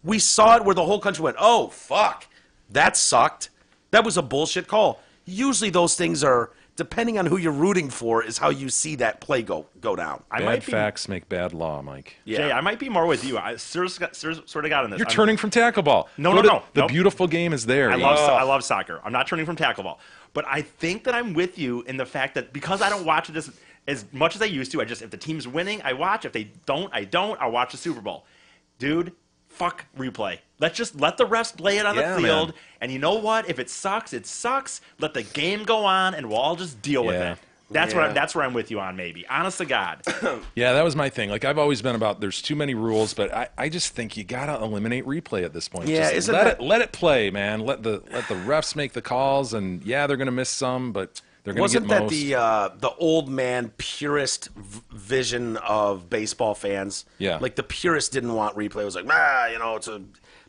We saw it where the whole country went, oh, fuck. That sucked. That was a bullshit call. Usually those things are, depending on who you're rooting for, is how you see that play go down. I Bad might be, facts make bad law, Mike. Yeah. Jay, I might be more with you. I sort of got in this. You're I'm- turning from tackle ball. No, Go no, to- no. The Nope. beautiful game is there. I Ian. love soccer. I'm not turning from tackle ball, but I think that I'm with you in the fact that because I don't watch this as much as I used to, if the team's winning, I watch. If they don't, I don't. I'll watch the Super Bowl. Dude, fuck replay. Let's just let the refs lay it on Yeah, the field. man. And you know what? If it sucks, it sucks. Let the game go on, and we'll all just deal with Yeah. it. That's Yeah. where I'm with you on, maybe. Honest to God. Yeah, that was my thing. Like, I've always been about there's too many rules, but I just think you got to eliminate replay at this point. Yeah, Just isn't let that- let it play, man. Let the refs make the calls, and yeah, they're going to miss some, but they're going to get Wasn't that most. the old man purist vision of baseball fans? Yeah. Like the purist didn't want replay. It was like,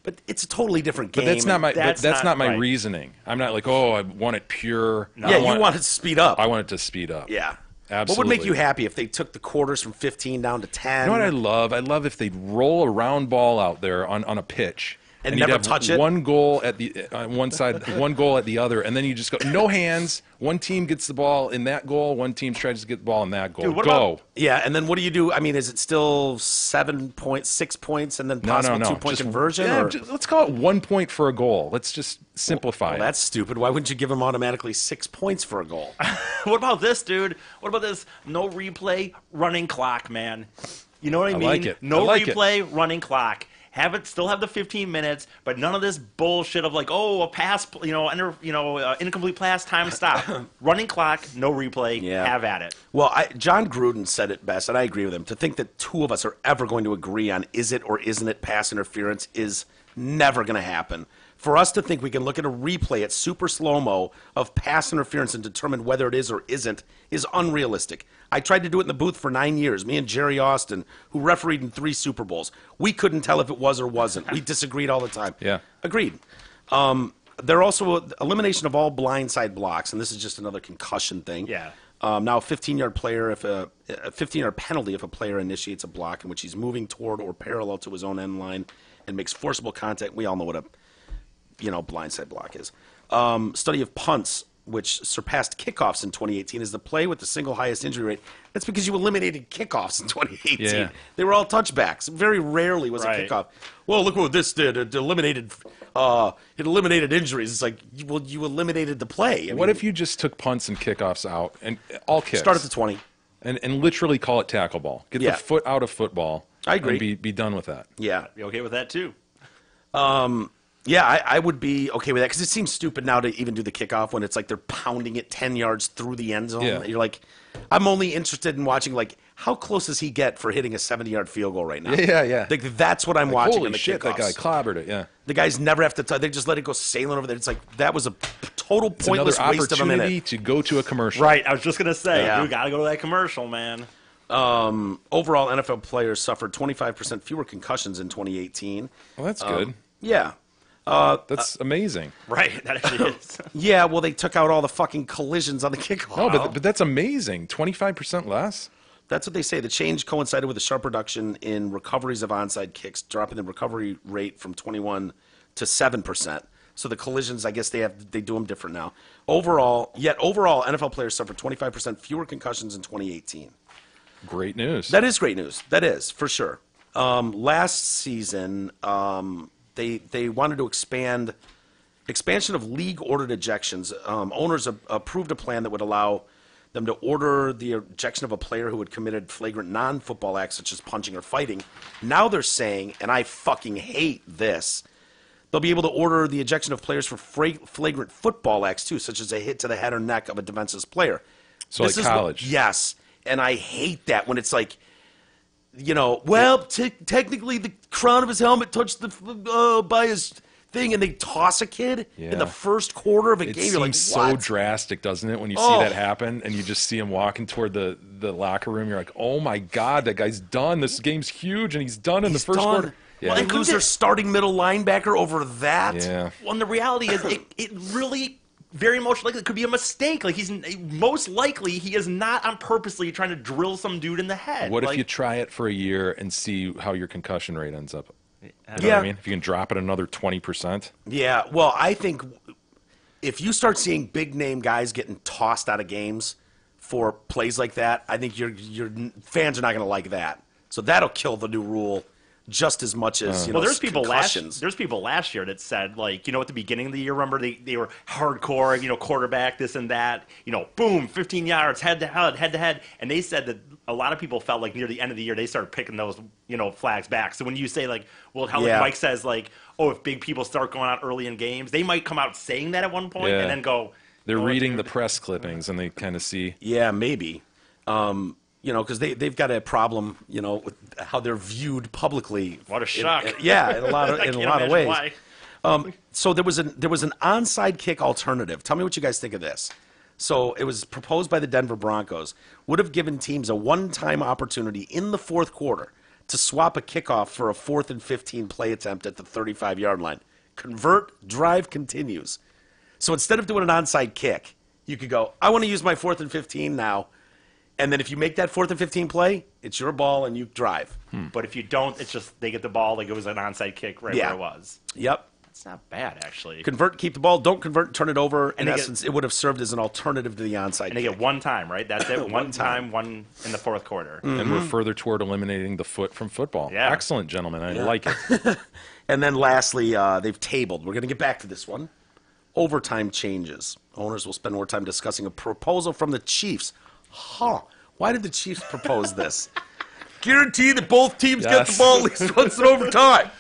but it's a totally different game. But that's not my that's that's not not my right. reasoning. I'm not like, oh, I want it pure. No. Yeah, I you want it to speed up. I want it to speed up. Yeah. Absolutely. What would make you happy if they took the quarters from 15 down to 10? You know what I love? I love if they'd roll a round ball out there on a pitch. And you'd never have touch it? One goal at the on one side, one goal at the other, and then you just go no hands. One team gets the ball in that goal. One team tries to get the ball in that goal. Dude, what go. about- Yeah, and then what do you do? I mean, is it still 7 points, 6 points, and then No, possible no. 2-point Just- conversion? yeah, or? let's call it 1 point for a goal. Let's just simplify Well, it. that's stupid. Why wouldn't you give them automatically 6 points for a goal? What about this, dude? What about this? No replay, running clock, man. You know what I mean? like it. No I like it. replay, running clock. Still have the 15 minutes, but none of this bullshit of like, oh, a pass, incomplete pass, time stop. Running clock, no replay. Yeah. Have at it. Well, John Gruden said it best, and I agree with him. To think that two of us are ever going to agree on is it or isn't it pass interference is never going to happen. For us to think we can look at a replay at super slow-mo of pass interference and determine whether it is or isn't is unrealistic. I tried to do it in the booth for 9 years. Me and Jerry Austin, who refereed in 3 Super Bowls. We couldn't tell if it was or wasn't. We disagreed all the time. Yeah. Agreed. There are also elimination of all blindside blocks, and this is just another concussion thing. Yeah. Now, a 15-yard player, if a 15-yard penalty if a player initiates a block in which he's moving toward or parallel to his own end line and makes forcible contact. We all know what a blindside block is. Study of punts, which surpassed kickoffs in 2018, is the play with the single highest injury rate. That's because you eliminated kickoffs in 2018. Yeah. They were all touchbacks. Very rarely was Right. a kickoff. Well, look what this did. It eliminated injuries. It's like, well, you eliminated the play. What if you just took punts and kickoffs out and all kicks? start at the 20? and literally call it tackle ball. Get Yeah. the foot out of football. I agree. And be done with that. Yeah. Be okay with that too. Yeah, I would be okay with that because it seems stupid now to even do the kickoff when it's like they're pounding it 10 yards through the end zone. Yeah. You're like, I'm only interested in watching, like, how close does he get for hitting a 70-yard field goal right now? Yeah. Like, that's what I'm watching Holy in the shit, that guy kickoffs. clobbered it. Yeah. The guys never have to touch. They just let it go sailing over there. It's like, that was a total It's another pointless waste of a opportunity minute. to go to a commercial. Right. I was just gonna say, Yeah. you gotta go to that commercial, man. Overall, NFL players suffered 25% fewer concussions in 2018. Well, that's good. Yeah. That's amazing. Right. That actually is. Yeah, well, they took out all the fucking collisions on the kickoff. No, but that's amazing. 25% less? That's what they say. The change coincided with a sharp reduction in recoveries of onside kicks, dropping the recovery rate from 21 to 7%. So the collisions, I guess they do them different now. Overall, NFL players suffered 25% fewer concussions in 2018. Great news. That is great news. That is, for sure. Last season, they wanted to expansion of league-ordered ejections. Owners approved a plan that would allow them to order the ejection of a player who had committed flagrant non-football acts such as punching or fighting. Now they're saying, and I fucking hate this, they'll be able to order the ejection of players for flagrant football acts too, such as a hit to the head or neck of a defenseless player. So This like is college. yes, and I hate that when it's like, well, technically the crown of his helmet touched the by his thing, and they toss a kid in the first quarter of a It game. You're like, seems what? so drastic, doesn't it, when you see Oh. that happen and you just see him walking toward the locker room? You're like, oh my God, that guy's done. This game's huge, and he's done in the first done. quarter. Yeah. Well, they lose their starting middle linebacker over that. Yeah. Well, and the reality is, it really very much likely it could be a mistake. Like most likely he is not on purposely trying to drill some dude in the head. What if Like, you try it for a year and see how your concussion rate ends up? You know what Yeah. I mean? If you can drop it another 20%. Yeah, well, I think if you start seeing big name guys getting tossed out of games for plays like that, I think your fans are not going to like that. So that'll kill the new rule just as much as Well, there's people concussions. last year that said, like, at the beginning of the year, remember they were hardcore, quarterback, this and that, boom, 15 yards, head to head, and they said that a lot of people felt like near the end of the year they started picking those, flags back. So when you say like, well, how like Yeah. Mike says like, oh, if big people start going out early in games, they might come out saying that at one point Yeah. and then go. They're "You know what, reading the dude?" press clippings and they kind of see. Yeah, maybe. Because they've got a problem, with how they're viewed publicly. What a shock. In a lot of I in a can't lot of imagine ways. why. So there was an onside kick alternative. Tell me what you guys think of this. So it was proposed by the Denver Broncos. Would have given teams a one-time opportunity in the fourth quarter to swap a kickoff for a 4th and 15 play attempt at the 35-yard line. Convert, drive continues. So instead of doing an onside kick, you could go, I want to use my 4th and 15 now. And then if you make that 4th and 15 play, it's your ball and you drive. But if you don't, it's just they get the ball like it was an onside kick right Yeah. where it was. Yep. It's not bad, actually. Convert, keep the ball. Don't convert, turn it over. In And they get- essence, it would have served as an alternative to the onside And they kick. get one time, right? That's it. One one time. time, one in the fourth quarter. And we're further toward eliminating the foot from football. Yeah. Excellent, gentlemen. I like it. And then lastly, they've tabled. We're going to get back to this one. Overtime changes. Owners will spend more time discussing a proposal from the Chiefs. Huh. Why did the Chiefs propose this? Guarantee that both teams get the Yes. ball at least once in overtime.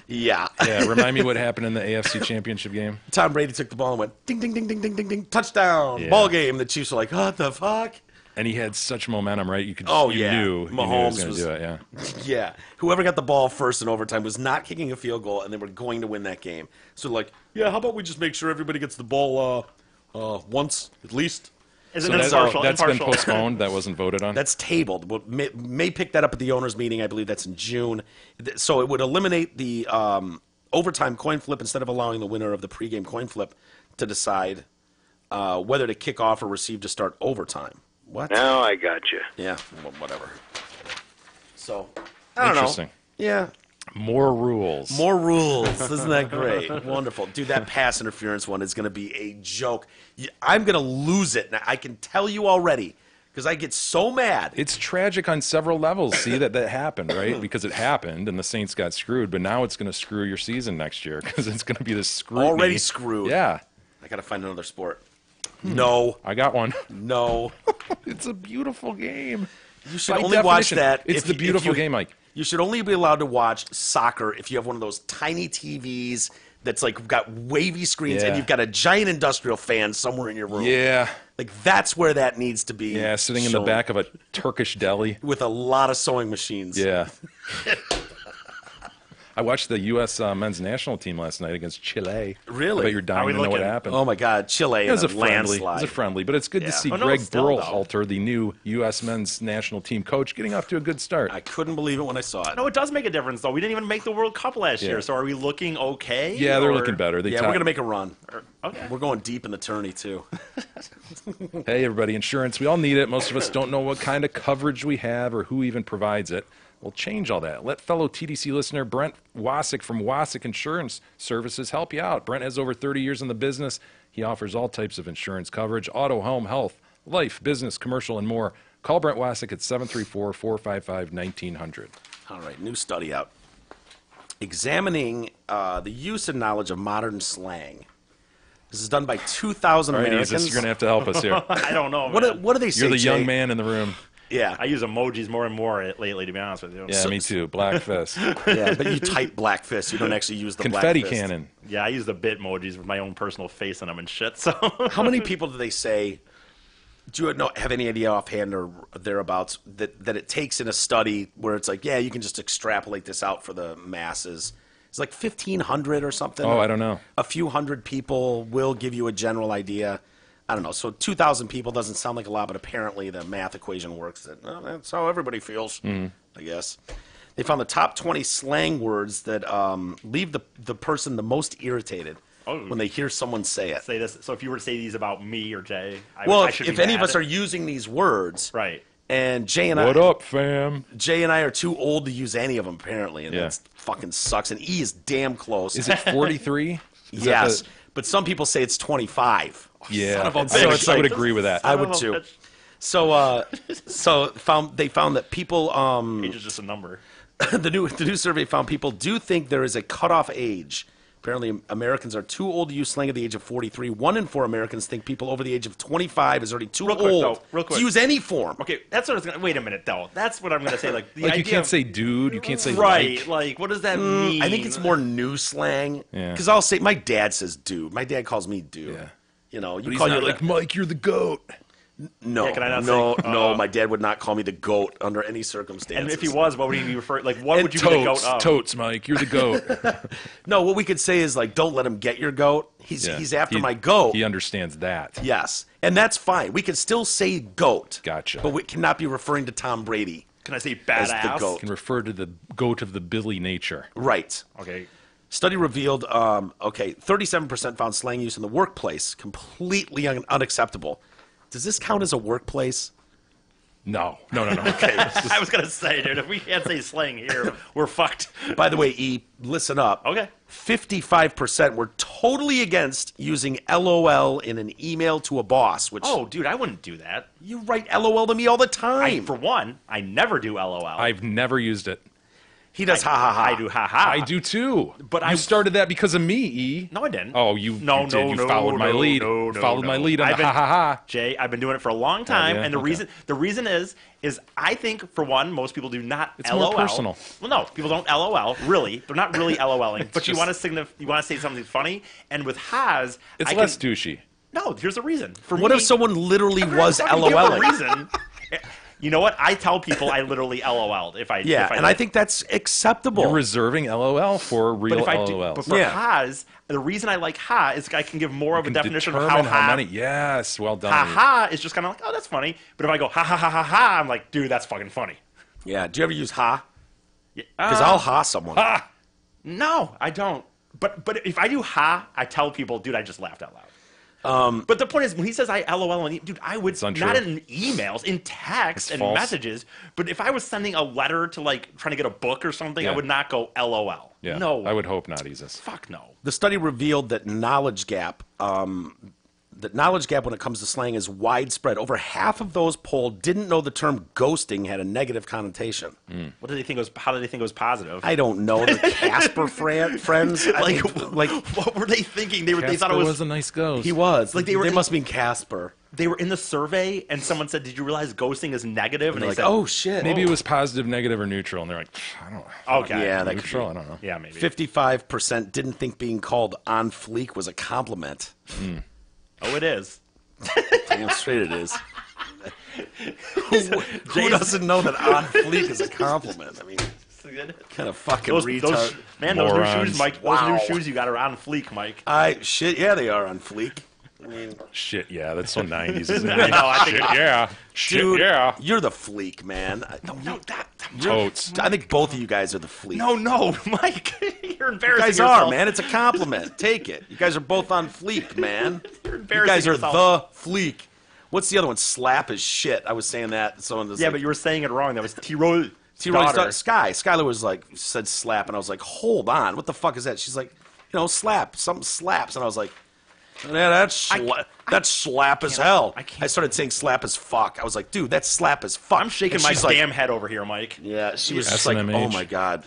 Yeah. Yeah, remind me what happened in the AFC Championship game. Tom Brady took the ball and went ding, ding, ding, ding, ding, ding, ding, touchdown, Yeah. ball game. The Chiefs were like, what the fuck? And he had such momentum, right? You Oh, you yeah. knew he Mahomes was was- going to do it, yeah. Yeah. Whoever got the ball first in overtime was not kicking a field goal, and they were going to win that game. So, like, yeah, how about we just make sure everybody gets the ball once at least? Is So it impartial? that's been Impartial. postponed. That wasn't voted on. That's tabled. We'll, may pick that up at the owners' meeting. I believe that's in June. So it would eliminate the overtime coin flip instead of allowing the winner of the pregame coin flip to decide whether to kick off or receive to start overtime. What? Now I got you. Yeah, well, whatever. So, I don't know. Interesting. Yeah, More rules. more rules. Isn't that great? Wonderful. Dude, that pass interference one is going to be a joke. I'm going to lose it. Now, I can tell you already because I get so mad. It's tragic on several levels. See that happened, right? Because it happened and the Saints got screwed, but now it's going to screw your season next year because it's going to be this scrutiny. Already screwed. Yeah. I got to find another sport. No. I got one. No. It's a beautiful game. You should By only watch definition, that. It's if the you- beautiful if you- game, Mike. You should only be allowed to watch soccer if you have one of those tiny TVs that's like got wavy screens and Yeah. you've got a giant industrial fan somewhere in your room. Yeah. Like that's where that needs to be. Yeah, sitting in the shown. back of a Turkish deli. with a lot of sewing machines. Yeah. I watched the U.S. Men's national team last night against Chile. Really? I bet you're How dying we to know what looking? happened. Oh my God, Chile It was in a a friendly. It landslide. was a friendly, but it's good Yeah. to see Oh, no, Greg still, though. Berhalter, the new U.S. men's national team coach, getting off to a good start. I couldn't believe it when I saw it. No, it does make a difference, though. We didn't even make the World Cup last Yeah. year, so are we looking okay? Yeah, they're or- looking better. They Yeah, top- we're gonna make a run. Okay. We're going deep in the tourney too. Hey, everybody, insurance. We all need it. Most of us don't know what kind of coverage we have or who even provides it. We'll change all that. Let fellow TDC listener Brent Wasick from Wasick Insurance Services help you out. Brent has over 30 years in the business. He offers all types of insurance coverage, auto, home, health, life, business, commercial, and more. Call Brent Wasick at 734-455-1900. All right, new study out. Examining the use and knowledge of modern slang. This is done by 2,000 All right, Americans. Jesus, you're going to have to help us here. I don't know. What man. do they say? You're the young Jay? man in the room. Yeah, I use emojis more and more lately, to be honest with you. Yeah, me too. Black fist. yeah, but you type black fist. You don't actually use the Confetti black fist. cannon. Yeah, I use the Bitmojis with my own personal face in them and shit. So How many people do they say? Do you have any idea offhand or thereabouts that it takes in a study where it's like, yeah, you can just extrapolate this out for the masses? It's like 1,500 or something. Oh, I don't know. A few hundred people will give you a general idea. I don't know. So 2,000 people doesn't sound like a lot, but apparently the math equation works. That's how everybody feels, I guess. They found the top 20 slang words that leave the person the most irritated when they hear someone say it. say this. So if you were to say these about me or Jay, Well, I should if be any of mad. us are using these words, right. and Jay and What up, fam? Jay and I are too old to use any of them, apparently, and Yeah. that fucking sucks. And E is damn close. Is it 43? Yes, but some people say it's 25. Yeah. Son of a And bitch. so I would agree with that. I would too. So, they found that people, Age is just a number. the new survey found people do think there is a cutoff age. Apparently, Americans are too old to use slang at the age of 43. 1 in 4 Americans think people over the age of 25 is already too Real quick, old though, real quick. to use any form. Okay, that's what I was gonna. Wait a minute, though. That's what I'm gonna say. Like, the Like, you idea can't of- say dude. You can't say right. like. Like, what does that mean? I think it's more new slang. Yeah. Because I'll say, my dad says dude. My dad calls me dude. Yeah. You know, you But he's call not you like, Mike, you're the goat. no, Yeah, can I not no, say, no. My dad would not call me the goat under any circumstances. And if he was, what would he be referring? Like, what And would you be the Totes. goat of? Totes, Mike. You're the goat. no, what we could say is like, don't let him get your goat. He's Yeah. he's after He- my goat. He understands that. Yes, and that's fine. We can still say goat. Gotcha. But we cannot be referring to Tom Brady Can I say as the badass? goat. Can refer to the goat of the Billy nature. Right. Okay. Study revealed, 37% found slang use in the workplace completely unacceptable. Does this count as a workplace? No. Okay. I was gonna say, dude, if we can't say slang here, we're fucked. By the way, E, listen up. Okay. 55% were totally against using LOL in an email to a boss, which Oh, dude, I wouldn't do that. you write LOL to me all the time. For one, I never do LOL. I've never used it. He does ha ha ha. I do haha. I do too. But you I- started that because of me, E. No, I didn't. Oh, you no, you did. no, You no, followed my no, lead. no, You no, followed no. my lead on I've the been- ha ha ha. Jay, I've been doing it for a long time, yeah? and the Okay. reason is I think for one, most people do not It's more LOL. personal. Well, no, people don't LOL. Really, they're not really LOLing. But you just- want to say something funny, and with has, It's I less can, douchey. No, here's the reason. For What me, if someone literally was fucking give a LOLing? reason. You know what? I tell people I literally LOL'd if I Yeah, if I and did. I think that's acceptable. You're reserving LOL for real But if I do, LOL. but for Yeah. has, the reason I like ha is I can give more of a Can definition of determine how ha. many. Yes, well done. Ha E. ha is just kind of like, oh, that's funny. But if I go ha ha ha ha ha, I'm like, dude, that's fucking funny. Yeah. Do you ever use ha? Yeah, Because I'll ha someone. Ha! No, I don't. But if I do ha, I tell people, dude, I just laughed out loud. But the point is, when he says I LOL, dude, I would untrue. not in emails, in text It's and false. messages. But if I was sending a letter to like trying to get a book or something, I Yeah. would not go LOL. Yeah, No, I would hope not, Jesus. Fuck no. The study revealed that knowledge gap when it comes to slang is widespread. Over half of those polled didn't know the term ghosting had a negative connotation. What did they think was? How did they think it was positive? I don't know. The Casper friends. I like, think, like what were they thinking? They thought it Casper was. a nice ghost. he was. Like They must mean Casper. They were in the survey, and someone said, "Did you realize ghosting is negative?" And They're they like, said, oh shit. Maybe it was positive, negative, or neutral, and they're like, I don't know. "Okay, Yeah, that could Neutral? I don't know. yeah, maybe." 55% didn't think being called on fleek was a compliment. Oh, it is. Damn straight it is. Who doesn't know that on fleek is a compliment? I mean, kind of fucking Those, retard. man, those new Morons. shoes, Mike. Wow. Those new shoes you got are on fleek, Mike. Shit, yeah, they are on fleek. I mean, Shit, yeah, that's so 90s, isn't I it? know. I think Shit, yeah. Shit, dude, yeah. you're the fleek, man. no, that. Totes. I think both of you guys are the fleek. No, Mike. You're you embarrassing guys yourself. are, man. It's a compliment. Take it. You guys are both on fleek, man. You're You embarrassing guys are yourself. the fleek. What's the other one? Slap is shit. I was saying that. Someone was Yeah, like, but you were saying it wrong. That was T-Roy. T-Roy's daughter, Skylar was like, said slap, and I was like, hold on, what the fuck is that? She's like, slap, something slaps, and I was like, yeah, that's slap as hell. I started saying slap as fuck. I was like, dude, that's slap as fuck. I'm shaking And my she's like, damn head over here, Mike. Yeah, she was just like, SNMH. oh my god.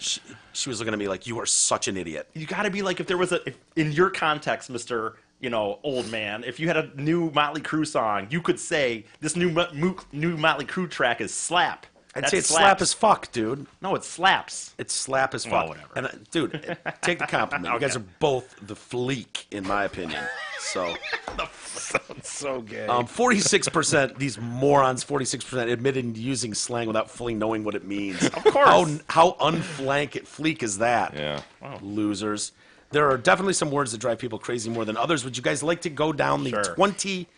She was looking at me like, you are such an idiot. You got to be like, if there was in your context, Mr. old man. If you had a new Motley Crue song, you could say this new Motley Crue track is slap. I'd say it's slap as fuck, dude. No, it slaps. It's slap as fuck. Well, whatever. And dude, take the compliment. You guys are both the fleek, in my opinion. So, Sounds so gay. 46%. These morons, 46% admitted using slang without fully knowing what it means. Of course. How fleek is that? Yeah. Wow. Losers. There are definitely some words that drive people crazy more than others. Would you guys like to go down the Sure. 20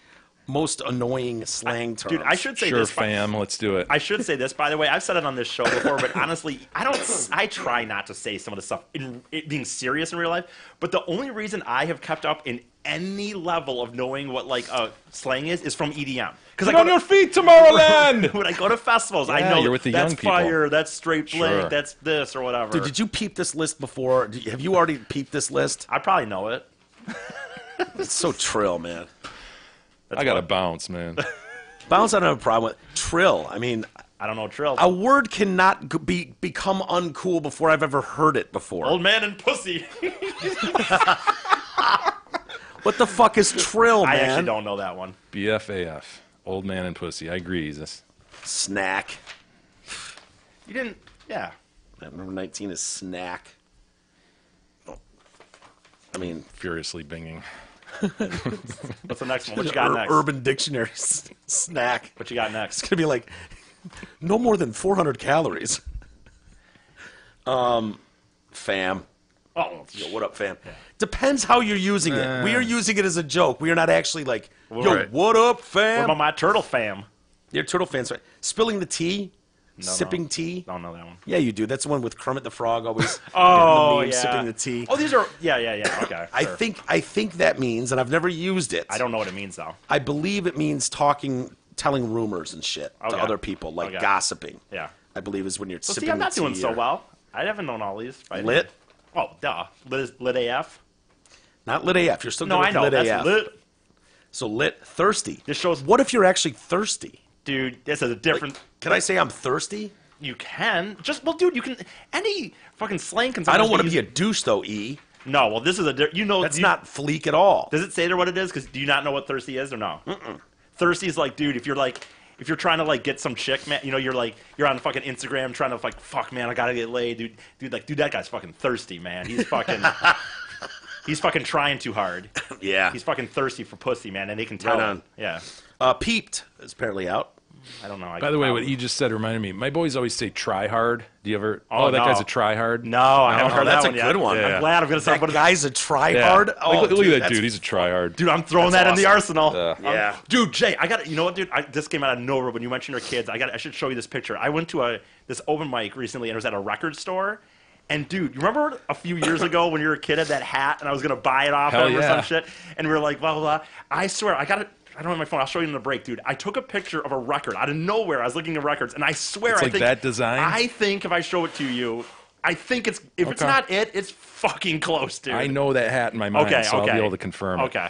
most annoying slang terms? Dude, I should say Sure, this. fam. Let's do it. I should say this, by the way. I've said it on this show before, but honestly, I try not to say some of the stuff in it being serious in real life. But the only reason I have kept up in any level of knowing what like slang is from EDM. Because Get on your feet, Tomorrowland! when I go to festivals, I Yeah, know you're with the that's young people. fire, that's straight blink, Sure. that's this or whatever. Dude, did you peep this list before? Have you already peeped this list? I probably know it. It's so trill, man. I got to bounce, man. Bounce, I don't have a problem with. Trill. I mean, I don't know trill. a word cannot become uncool before I've ever heard it before. Old man and pussy. What the fuck is trill, man? I actually don't know that one. BFAF. Old man and pussy. I agree, Jesus. Snack. You didn't. Yeah. Number 19 is snack. Oh. I mean, Furiously binging. What's the next one? What you got next? Urban Dictionary snack. What you got next? It's gonna be like no more than 400 calories. Fam. Oh, Yo, what up, fam? Depends how you're using it. We are using it as a joke. We are not actually like, yo, Right. what up, what fam? about my turtle fam? You're turtle fans, right? Spilling the tea, sipping no. tea. Don't know that one. Yeah, you do. That's the one with Kermit the Frog always. Oh, the meme, yeah. sipping the tea. Oh, these are. Yeah. Okay. I sure. think that means, and I've never used it. I don't know what it means though. I believe it means telling rumors and shit to Okay. other people, like Okay. gossiping. Yeah. I believe is when you're So sipping see, I'm the not doing tea so or- well. I haven't known all these. Lit? Oh, duh. Lit AF. Not lit AF. You're still No, good I with know. lit That's AF. lit. So lit, thirsty. This shows. What if you're actually thirsty? Dude, this is a different. Can I say I'm thirsty? You can dude. You can any fucking slang can. I don't want to sometimes be a used- douche though, E. No, well, this is a. That's not fleek at all. Does it say there what it is? Because do you not know what thirsty is or no? Thirsty is like, dude, if you're trying to like get some chick, man, you're on fucking Instagram trying to like, fuck, man, I gotta get laid, dude, that guy's fucking thirsty, man. He's fucking, he's fucking trying too hard. Yeah. He's fucking thirsty for pussy, man, and they can tell. Right on. Yeah, Peeped is apparently out. I don't know. By the way, what you just said reminded me. My boys always say try hard. Do you ever? Oh, that no. guy's a try hard. No, I haven't heard that's that a one yet. good one. Yeah. I'm glad I'm gonna say, That guy's a Yeah. tryhard. Oh, look at that that's- dude. He's a try hard. dude, I'm throwing That's that in the awesome. arsenal. Yeah. Dude, Jay, I got. You know what, dude? This came out of nowhere when you mentioned your kids. I should show you this picture. I went to this open mic recently, and it was at a record store. And dude, you remember a few years ago when you were a kid had that hat, and I was gonna buy it off Hell him or yeah. some shit, and we were like, blah blah blah. I swear, I got it. I don't have my phone. I'll show you in the break, dude. I took a picture of a record out of nowhere. I was looking at records, and I swear, It's I like think that design? I think if I show it to you, I think it's if it's Okay. not it, it's fucking close, dude. I know that hat in my mind, Okay, so okay. I'll be able to confirm it. Okay.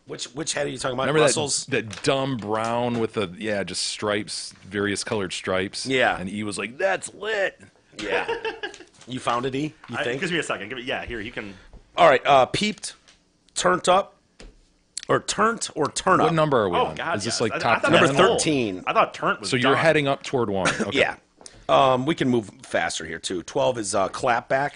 Which hat are you talking about? Remember Russell's? that dumb brown with the just stripes, various colored stripes. Yeah. And E was like, "That's lit." Yeah. You found it, E? You think? Give me a second. Yeah, here you can. All right. Peeped, turned up, or turnt or turn up. What number are we Oh on? God, Is this yes. like I top thought 10? that Number was old. 13. I thought turnt was. So you're done. heading up toward one. Okay. Yeah. We can move faster here too. 12 is clapback.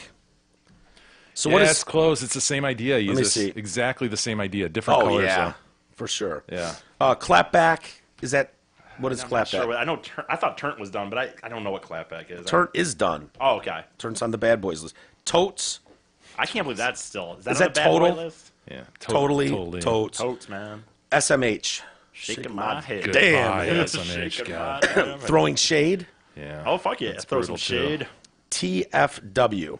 So Yeah, what it's is? close. It's the same idea. me Jesus. see. Exactly the same idea. Different Oh colors. yeah, for sure. Yeah. Clapback is that? What is I'm not clapback? sure. I know. I thought turnt was done, but I don't know what clapback is. Turnt is done. Oh, okay. Turns on the bad boys list. Totes. I can't believe that's still. Is that, Is on that the bad boy total? list? Yeah. Totally. Totes. Totes, man. SMH. Shaking my head. Goodbye, Damn. SMH. Shaking God. my head. Throwing shade. Yeah. Oh fuck yeah! That's Throw some brutal, too. shade. TFW.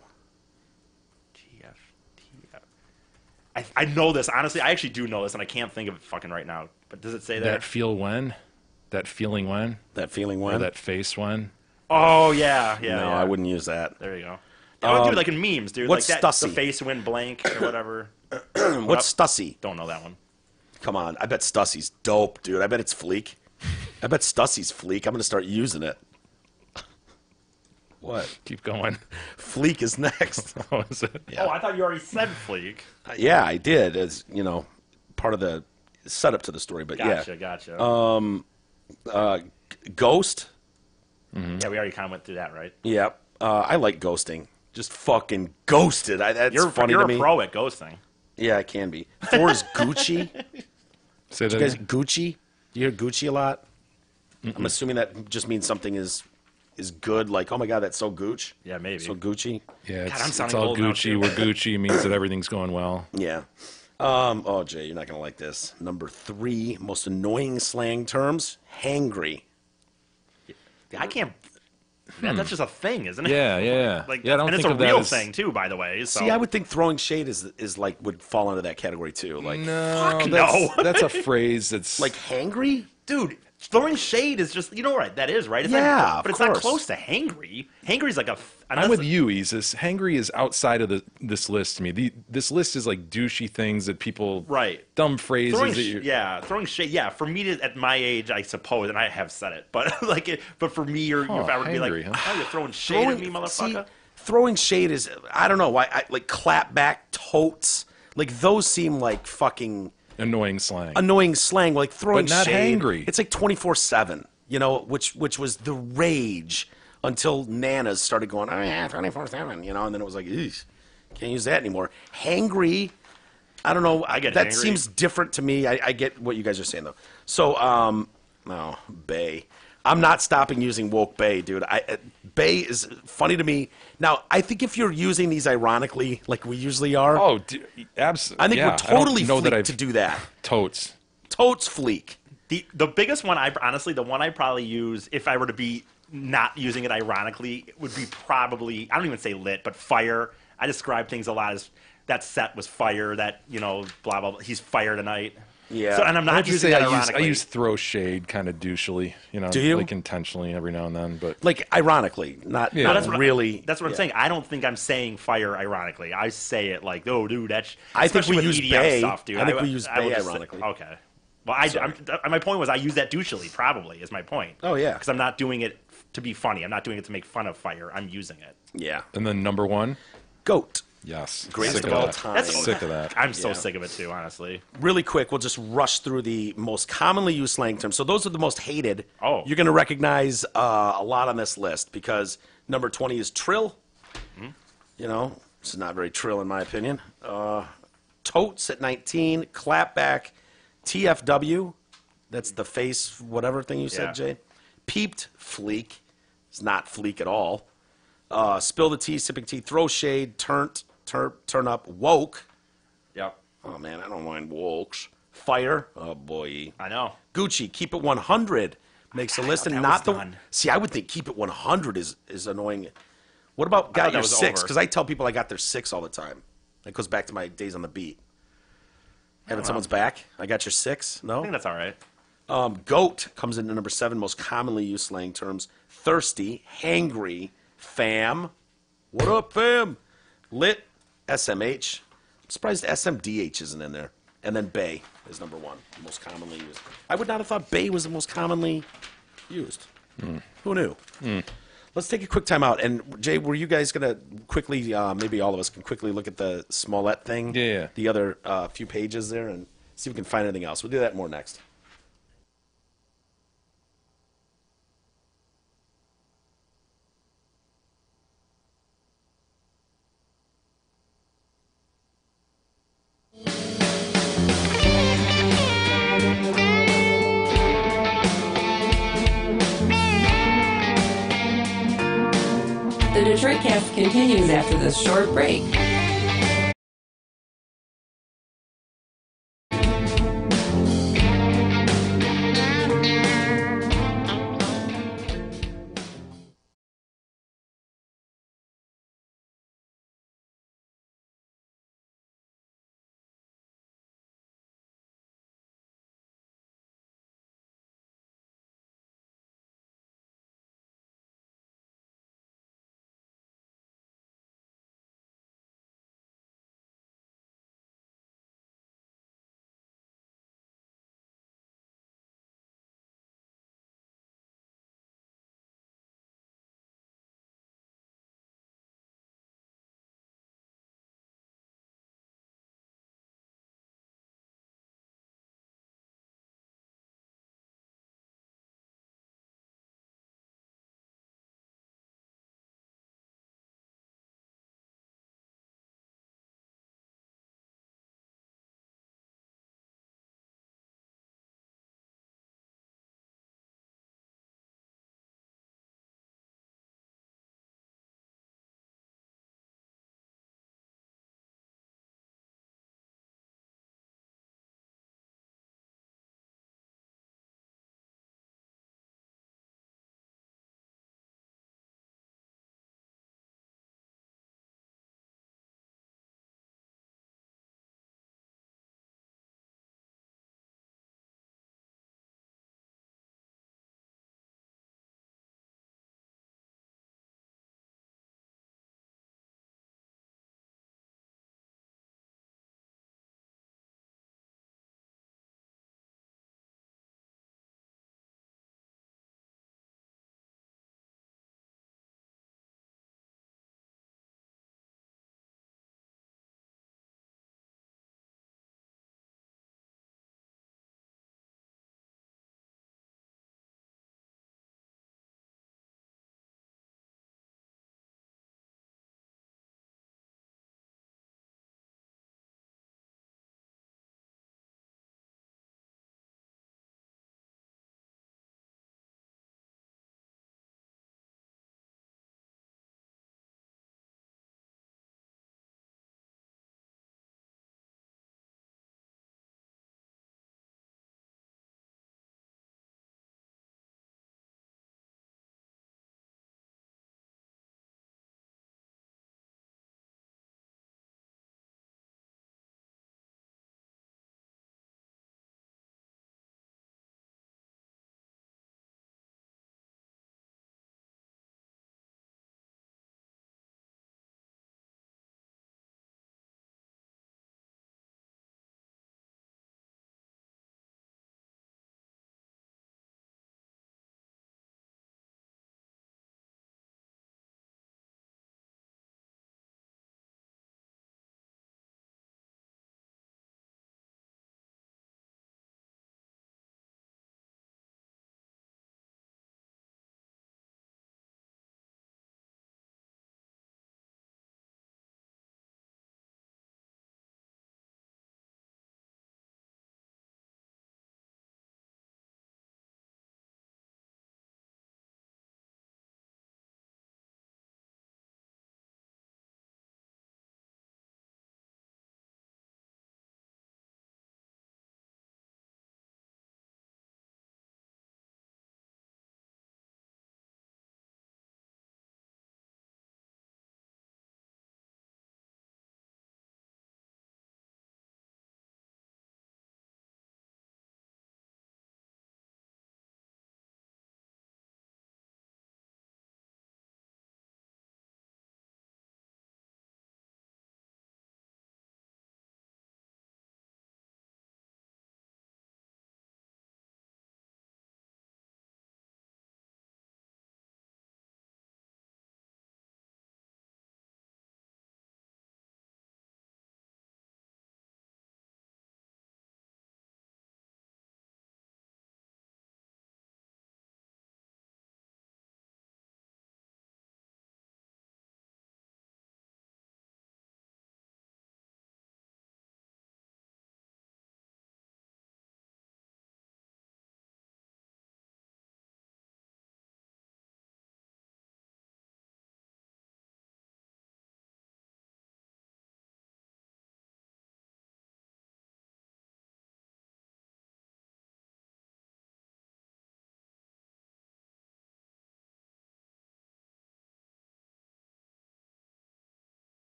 I know this honestly. I actually do know this, and I can't think of it fucking right now. But does it say That that? feel when? That feeling when? That feeling Or when? that face when? Oh yeah. no, Yeah. I wouldn't use that. There you go. Oh, dude, like in memes, dude. what's like that, Stussy? the face went blank or whatever. What's Stussy? Don't know that one. Come on. I bet Stussy's dope, dude. I bet it's fleek. I bet Stussy's fleek. I'm going to start using it. What? Keep going. Fleek is next. What was it? Oh, I thought you already said fleek. Yeah, I did. As you know, part of the setup to the story. But Gotcha, yeah, gotcha. Ghost. Yeah, we already kind of went through that, right? Yeah, I like ghosting. Just fucking ghosted. That's funny You're to me. a pro at ghosting. Yeah, I can be. Thor's Gucci. Say that You guys, again? Gucci? Do you hear Gucci a lot? I'm assuming that just means something is good. Like, oh my god, that's so Gooch. Yeah, maybe. So Gucci. Yeah, God, I'm it's sounding all old now, Gucci. too. We're Gucci means that everything's going well. Yeah. Oh, Jay, you're not gonna like this. Number 3 most annoying slang terms: hangry. I can't. That's just a thing, isn't it? Yeah, yeah. Like, Yeah, I don't and it's think a of that real as- thing too, by the way. So. See, I would think throwing shade is like would fall into that category too. Like, No, Fuck that's, no. that's a phrase that's like hangry. dude, throwing shade is just right. That is right. It's Yeah, not, of but it's not course. close to hangry. Hangry's like a. I'm with you, Isis. Hangry is outside of this list to me. This list is like douchey things that people, Right. dumb phrases Throwing, that you. throwing shade. Yeah, for me at my age, I suppose, and I have said it, but but for me, if I were to be hangry, like, huh? oh, you're throwing shade at me, motherfucker. See, throwing shade is I don't know why. I like clap back totes. Like those seem like fucking Annoying slang. annoying slang. Like throwing But not shade. hangry. It's like 24/7. You know, which was the rage until nanas started going, oh yeah, 24/7. You know, and then it was like, eesh, can't use that anymore. Hangry. I don't know. I get that hangry. seems different to me. I get what you guys are saying though. So, no, Bay. I'm not stopping using woke Bay, dude. Bay is funny to me. Now, I think if you're using these ironically, like we usually are, Oh, absolutely. I think we're totally fleek to do that. Totes. Totes fleek. The biggest one, the one I probably use if I were to be not using it ironically, would be probably, I don't even say lit, but fire. I describe things a lot as that set was fire. That blah blah blah. He's fire tonight. Yeah. So, and I'm I not have to using say that I ironically. use throw shade kind of douchily, Do you? like intentionally every now and then, but Like ironically, not, Yeah. not That's what really. That's what I'm yeah. saying. I don't think I'm saying fire ironically. I say it like, oh, dude, that's. I think especially we with use EDM Bay. stuff, dude. I think we use would Bay just say- ironically. okay. Well, my point was I use that douchily. Probably is my point. Oh, yeah. Because I'm not doing it to be funny. I'm not doing it to make fun of fire. I'm using it. Yeah. and then number 1, Goat. yes, Greatest sick of of all that. time. Sick of that. I'm so Yeah. sick of it too, honestly. Really quick, we'll just rush through the most commonly used slang terms. So those are the most hated. Oh. You're going to recognize a lot on this list because number 20 is trill. You know, this is not very trill in my opinion. Totes at 19. Clapback. TFW. That's the face, whatever thing you said, Yeah. Jay. Peeped. Fleek. It's not fleek at all. Spill the tea, sipping tea. Throw shade. Turn up. Woke. Yep. Oh man, I don't mind wokes. Fire, oh boy. I know. Gucci, keep it 100 makes a list, thought and that not was the. done. See, I would think keep it 100 is annoying. What about thought got that your was 6? over. Because I tell people I got their 6 all the time. That goes back to my days on the beat. Having someone's back. I got your 6. I No. think that's all right. Goat comes into number 7, most commonly used slang terms. Thirsty, hangry, fam. What up, fam? Lit, SMH. I'm surprised SMDH isn't in there. And then Bay is number 1, most commonly used. I would not have thought Bay was the most commonly used. Who knew? Let's take a quick time out. And Jay, were you guys going to quickly, maybe all of us can quickly look at the Smollett thing? Yeah. The other few pages there and see if we can find anything else. We'll do that more next. The Detroit Cast continues after this short break.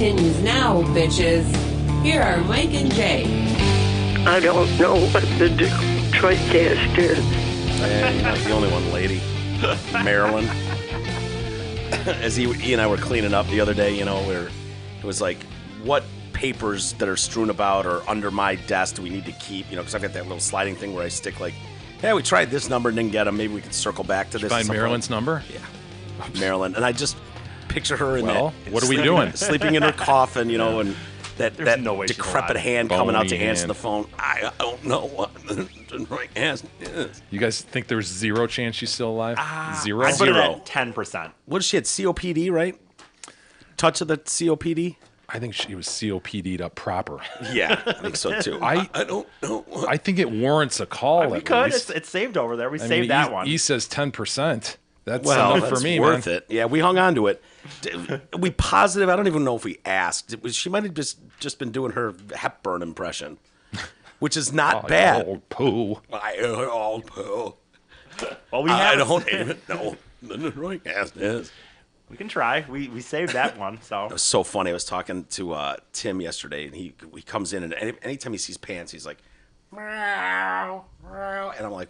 continues now, bitches. Here are Mike and Jay. I don't know what the Detroit cast is. Yeah, you're not the only one, lady. Maryland. As he and I were cleaning up the other day, where it was like, what papers that are strewn about or under my desk do we need to keep? Because I've got that little sliding thing where I stick like, hey, we tried this number and didn't get them. Maybe we could circle back to this. Find Marilyn's number? Yeah. Maryland. And I just picture her in Well, that. what are we doing? Sleeping in her coffin, and that no way she's decrepit alive. hand coming out to Bony answer hand. the phone. I don't know what the right answer is. You guys think there's zero chance she's still alive? Zero? I put it Zero. at 10%. What did she had? COPD, right? Touch of the COPD? I think she was COPD'd up proper. Yeah, I think so too. I don't know. I think it warrants a call We at could. least. It's saved over there. We I saved mean, that he, one. He says 10%. That's Well, enough that's for me, worth man. it. Yeah, we hung on to it. We positive? I don't even know if we asked. She might have just been doing her Hepburn impression, which is not bad. Oh, poo. Well, well, we I have. don't even know the right answer is. We can try. We saved that one. So It was so funny. I was talking to Tim yesterday, and he comes in, and anytime he sees pants, he's like, meow, meow. And I'm like,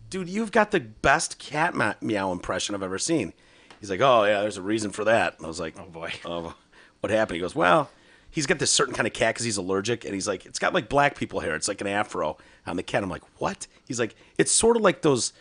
dude, you've got the best cat meow impression I've ever seen. He's like, oh, yeah, there's a reason for that. And I was like, Oh, boy. What happened? He goes, well, he's got this certain kind of cat because he's allergic, and he's like, it's got like black people hair. It's like an afro on the cat. I'm like, what? He's like, it's sort of like those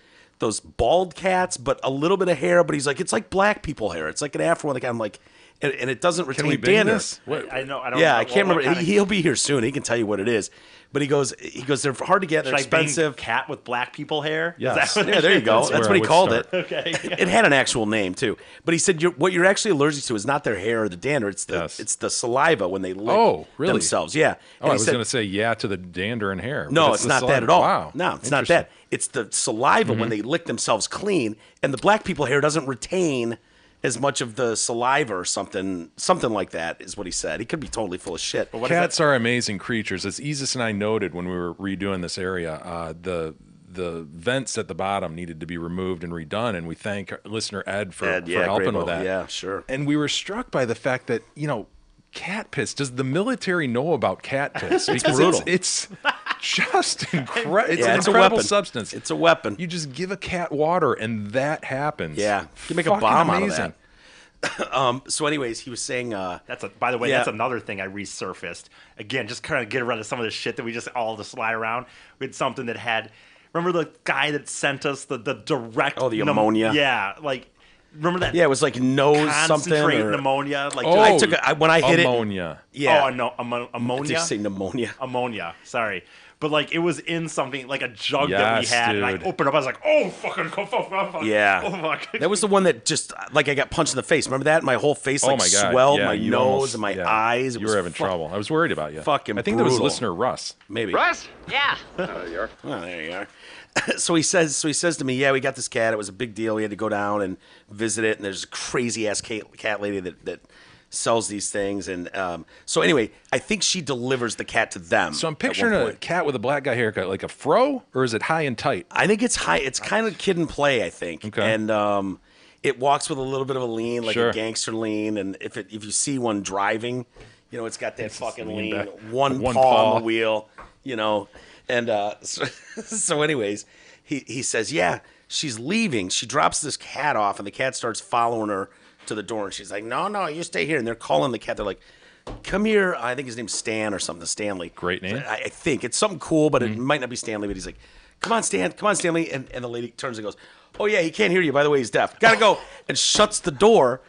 bald cats, but a little bit of hair. But he's like, it's like black people hair. It's like an afro on the cat. I'm like, and it doesn't retain Can we bang dander. this? What? I know. I don't. Yeah, know I can't what remember. kind of- He'll be here soon. He can tell you what it is. But he goes, they're hard to get. They're Should I bang expensive. cat with black people hair? Is Yes. that what Yeah, there you go. That's That's where what I he would called start. it. Okay. It had an actual name too. But he said what you're actually allergic to is not their hair or the dander. It's the Yes. it's the saliva when they lick Oh, really? themselves. Yeah. Oh, I was going to say yeah to the dander and hair. no, but it's the not saliva. that at all. Wow. No, it's not Interesting. that. It's the saliva when they lick themselves clean, and the black people hair doesn't retain as much of the saliva or something like that is what he said. He could be totally full of shit. What is Cats are amazing creatures. As Isis and I noted when we were redoing this area, the vents at the bottom needed to be removed and redone, and we thank our listener Ed for helping Grabo. with that. Yeah, sure. And we were struck by the fact that, cat piss. Does the military know about cat piss? Because brutal. it's just incredible. It's Yeah, an it's a incredible weapon. substance. It's a weapon. You just give a cat water and that happens. Yeah. You can make a Fucking bomb amazing. out of that. So anyways, he was saying By the way, Yeah. that's another thing I resurfaced. Again, just kind of get rid of some of the shit that we just all just slide around. We had something that had. Remember the guy that sent us the direct? Oh, the ammonia? Yeah, like remember that? yeah, it was like nose something. Concentrate Or, pneumonia. Like Oh, I took when I hit ammonia. it. Yeah. Oh no, ammonia. Did you say pneumonia? Ammonia. Sorry. But like it was in something like a jug that we Yes, had, and I dude. opened it up. I was like, "Oh fucking, fuck. Yeah. Oh fuck." That was the one that just like I got punched in the face. Remember that? My whole face Oh like my god! swelled, Yeah, my you nose almost- and my yeah. eyes. It You was were having trouble. I was worried about you. fucking I think that was brutal. listener Russ. Maybe. Russ? Yeah. Oh, there you are. So he says to me, yeah, we got this cat. It was a big deal. We had to go down and visit it. And there's a crazy ass cat lady that sells these things. And so anyway, I think she delivers the cat to them. So I'm at one picturing a point. cat with a black guy haircut, like a fro, or is it high and tight? I think it's high. It's kind of kid and play, I think. Okay. And it walks with a little bit of a lean, like Sure. a gangster lean. And if you see one driving, it's got that fucking lean lean. back. One One paw paw. on the wheel, And so anyways, he says, yeah, she's leaving. She drops this cat off, and the cat starts following her to the door. And she's like, no, you stay here. And they're calling the cat. They're like, come here. I think his name's Stan or something, Stanley. Great name. I think it's something cool, but it might not be Stanley. But he's like, come on, Stanley. And the lady turns and goes, oh, yeah, he can't hear you. By the way, he's deaf. Gotta go. And shuts the door.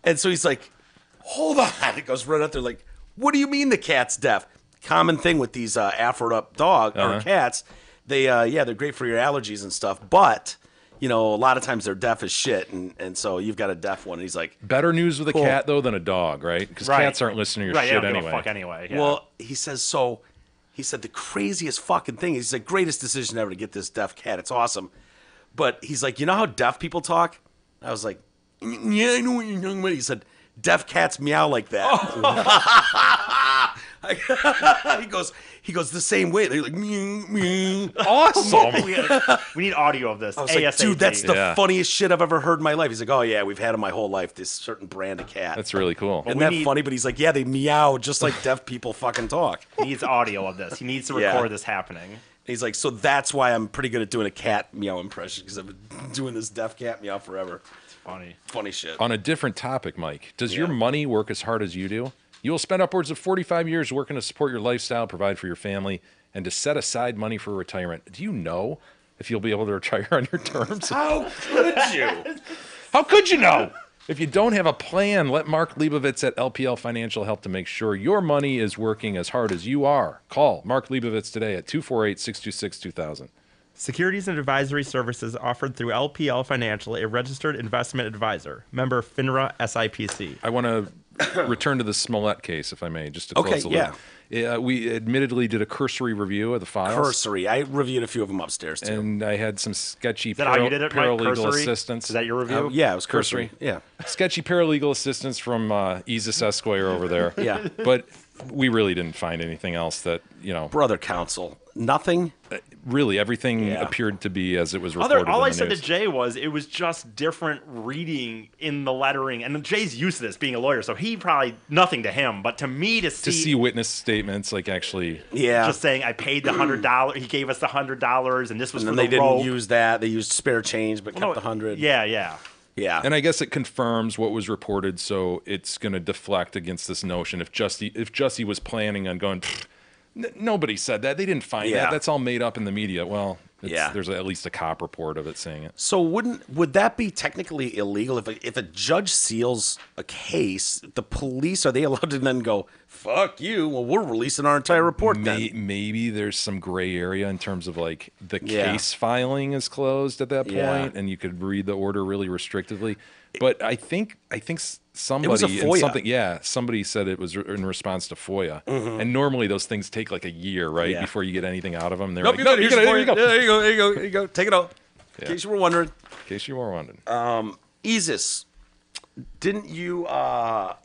And so he's like, hold on. It goes right up there like, what do you mean the cat's deaf? Common thing with these afroed up dog or cats. They, they're great for your allergies and stuff. But, a lot of times they're deaf as shit. And so you've got a deaf one. And he's like, Better news with a Cool. cat though than a dog, right? Because Right. cats aren't listening to your Right, shit they don't give anyway. a fuck anyway. Yeah. well, he says, so he said the craziest fucking thing. He's like, greatest decision ever to get this deaf cat. It's awesome. But he's like, you know how deaf people talk? I was like, yeah, I know what you're talking about. He said, deaf cats meow like that. he goes the same way. They're like, meow, meow. Awesome. We need audio of this. I was like, ASAP. dude, that's the Yeah. funniest shit I've ever heard in my life. He's like, oh yeah, we've had him my whole life. This certain brand of cat. That's really cool. Isn't we that need- funny? But he's like, yeah, they meow just like deaf people fucking talk. He needs audio of this. He needs to Yeah. record this happening. He's like, so that's why I'm pretty good at doing a cat meow impression because I've been doing this deaf cat meow forever. It's funny. Funny shit. On a different topic, Mike, does your Yeah. money work as hard as you do? You will spend upwards of 45 years working to support your lifestyle, provide for your family, and to set aside money for retirement. Do you know if you'll be able to retire on your terms? How could you? How could you know? If you don't have a plan, let Mark Leibovitz at LPL Financial help to make sure your money is working as hard as you are. Call Mark Leibovitz today at 248-626-2000. Securities and advisory services offered through LPL Financial, a registered investment advisor. Member FINRA SIPC. I want to return to the Smollett case, if I may, just to Okay, close the loop. We admittedly did a cursory review of the files. Cursory. I reviewed a few of them upstairs too. And I had some sketchy Is that how you did it, Mike? paralegal Cursory? assistance. Is that your review? Yeah, it was cursory. Yeah. Sketchy paralegal assistance from Isis Esquire over there. Yeah. But we really didn't find anything else that, Brother counsel. Nothing. really everything Yeah. appeared to be as it was reported All in I the said news. to Jay was it was just different reading in the lettering. And Jay's used to this being a lawyer, so he probably nothing to him. But to me, to see witness statements, like actually. Yeah. just saying I paid the $100, he gave us the $100, and this was And for then they the didn't rope. use that. They used spare change, but kept the 100. Yeah, yeah. Yeah. And I guess it confirms what was reported, so it's going to deflect against this notion. If Jussie was planning on going, nobody said that. They didn't find Yeah. that. That's all made up in the media. Well, Yeah. there's at least a cop report of it saying it. So would that be technically illegal if a judge seals a case? The police, are they allowed to then go, "Fuck you"? Well, we're releasing our entire report then. Maybe there's some gray area in terms of like the Yeah. case filing is closed at that point, Yeah. and you could read the order really restrictively. But I think somebody was a FOIA. somebody said it was in response to FOIA, and normally those things take like a year, right, Yeah. before you get anything out of them. They're Nope, like, you no, got it. you Here's got it. the Here you go. FOIA. There you go. There you go. There you go. Take it out. In case you were wondering. In case you were wondering. Isis, didn't you,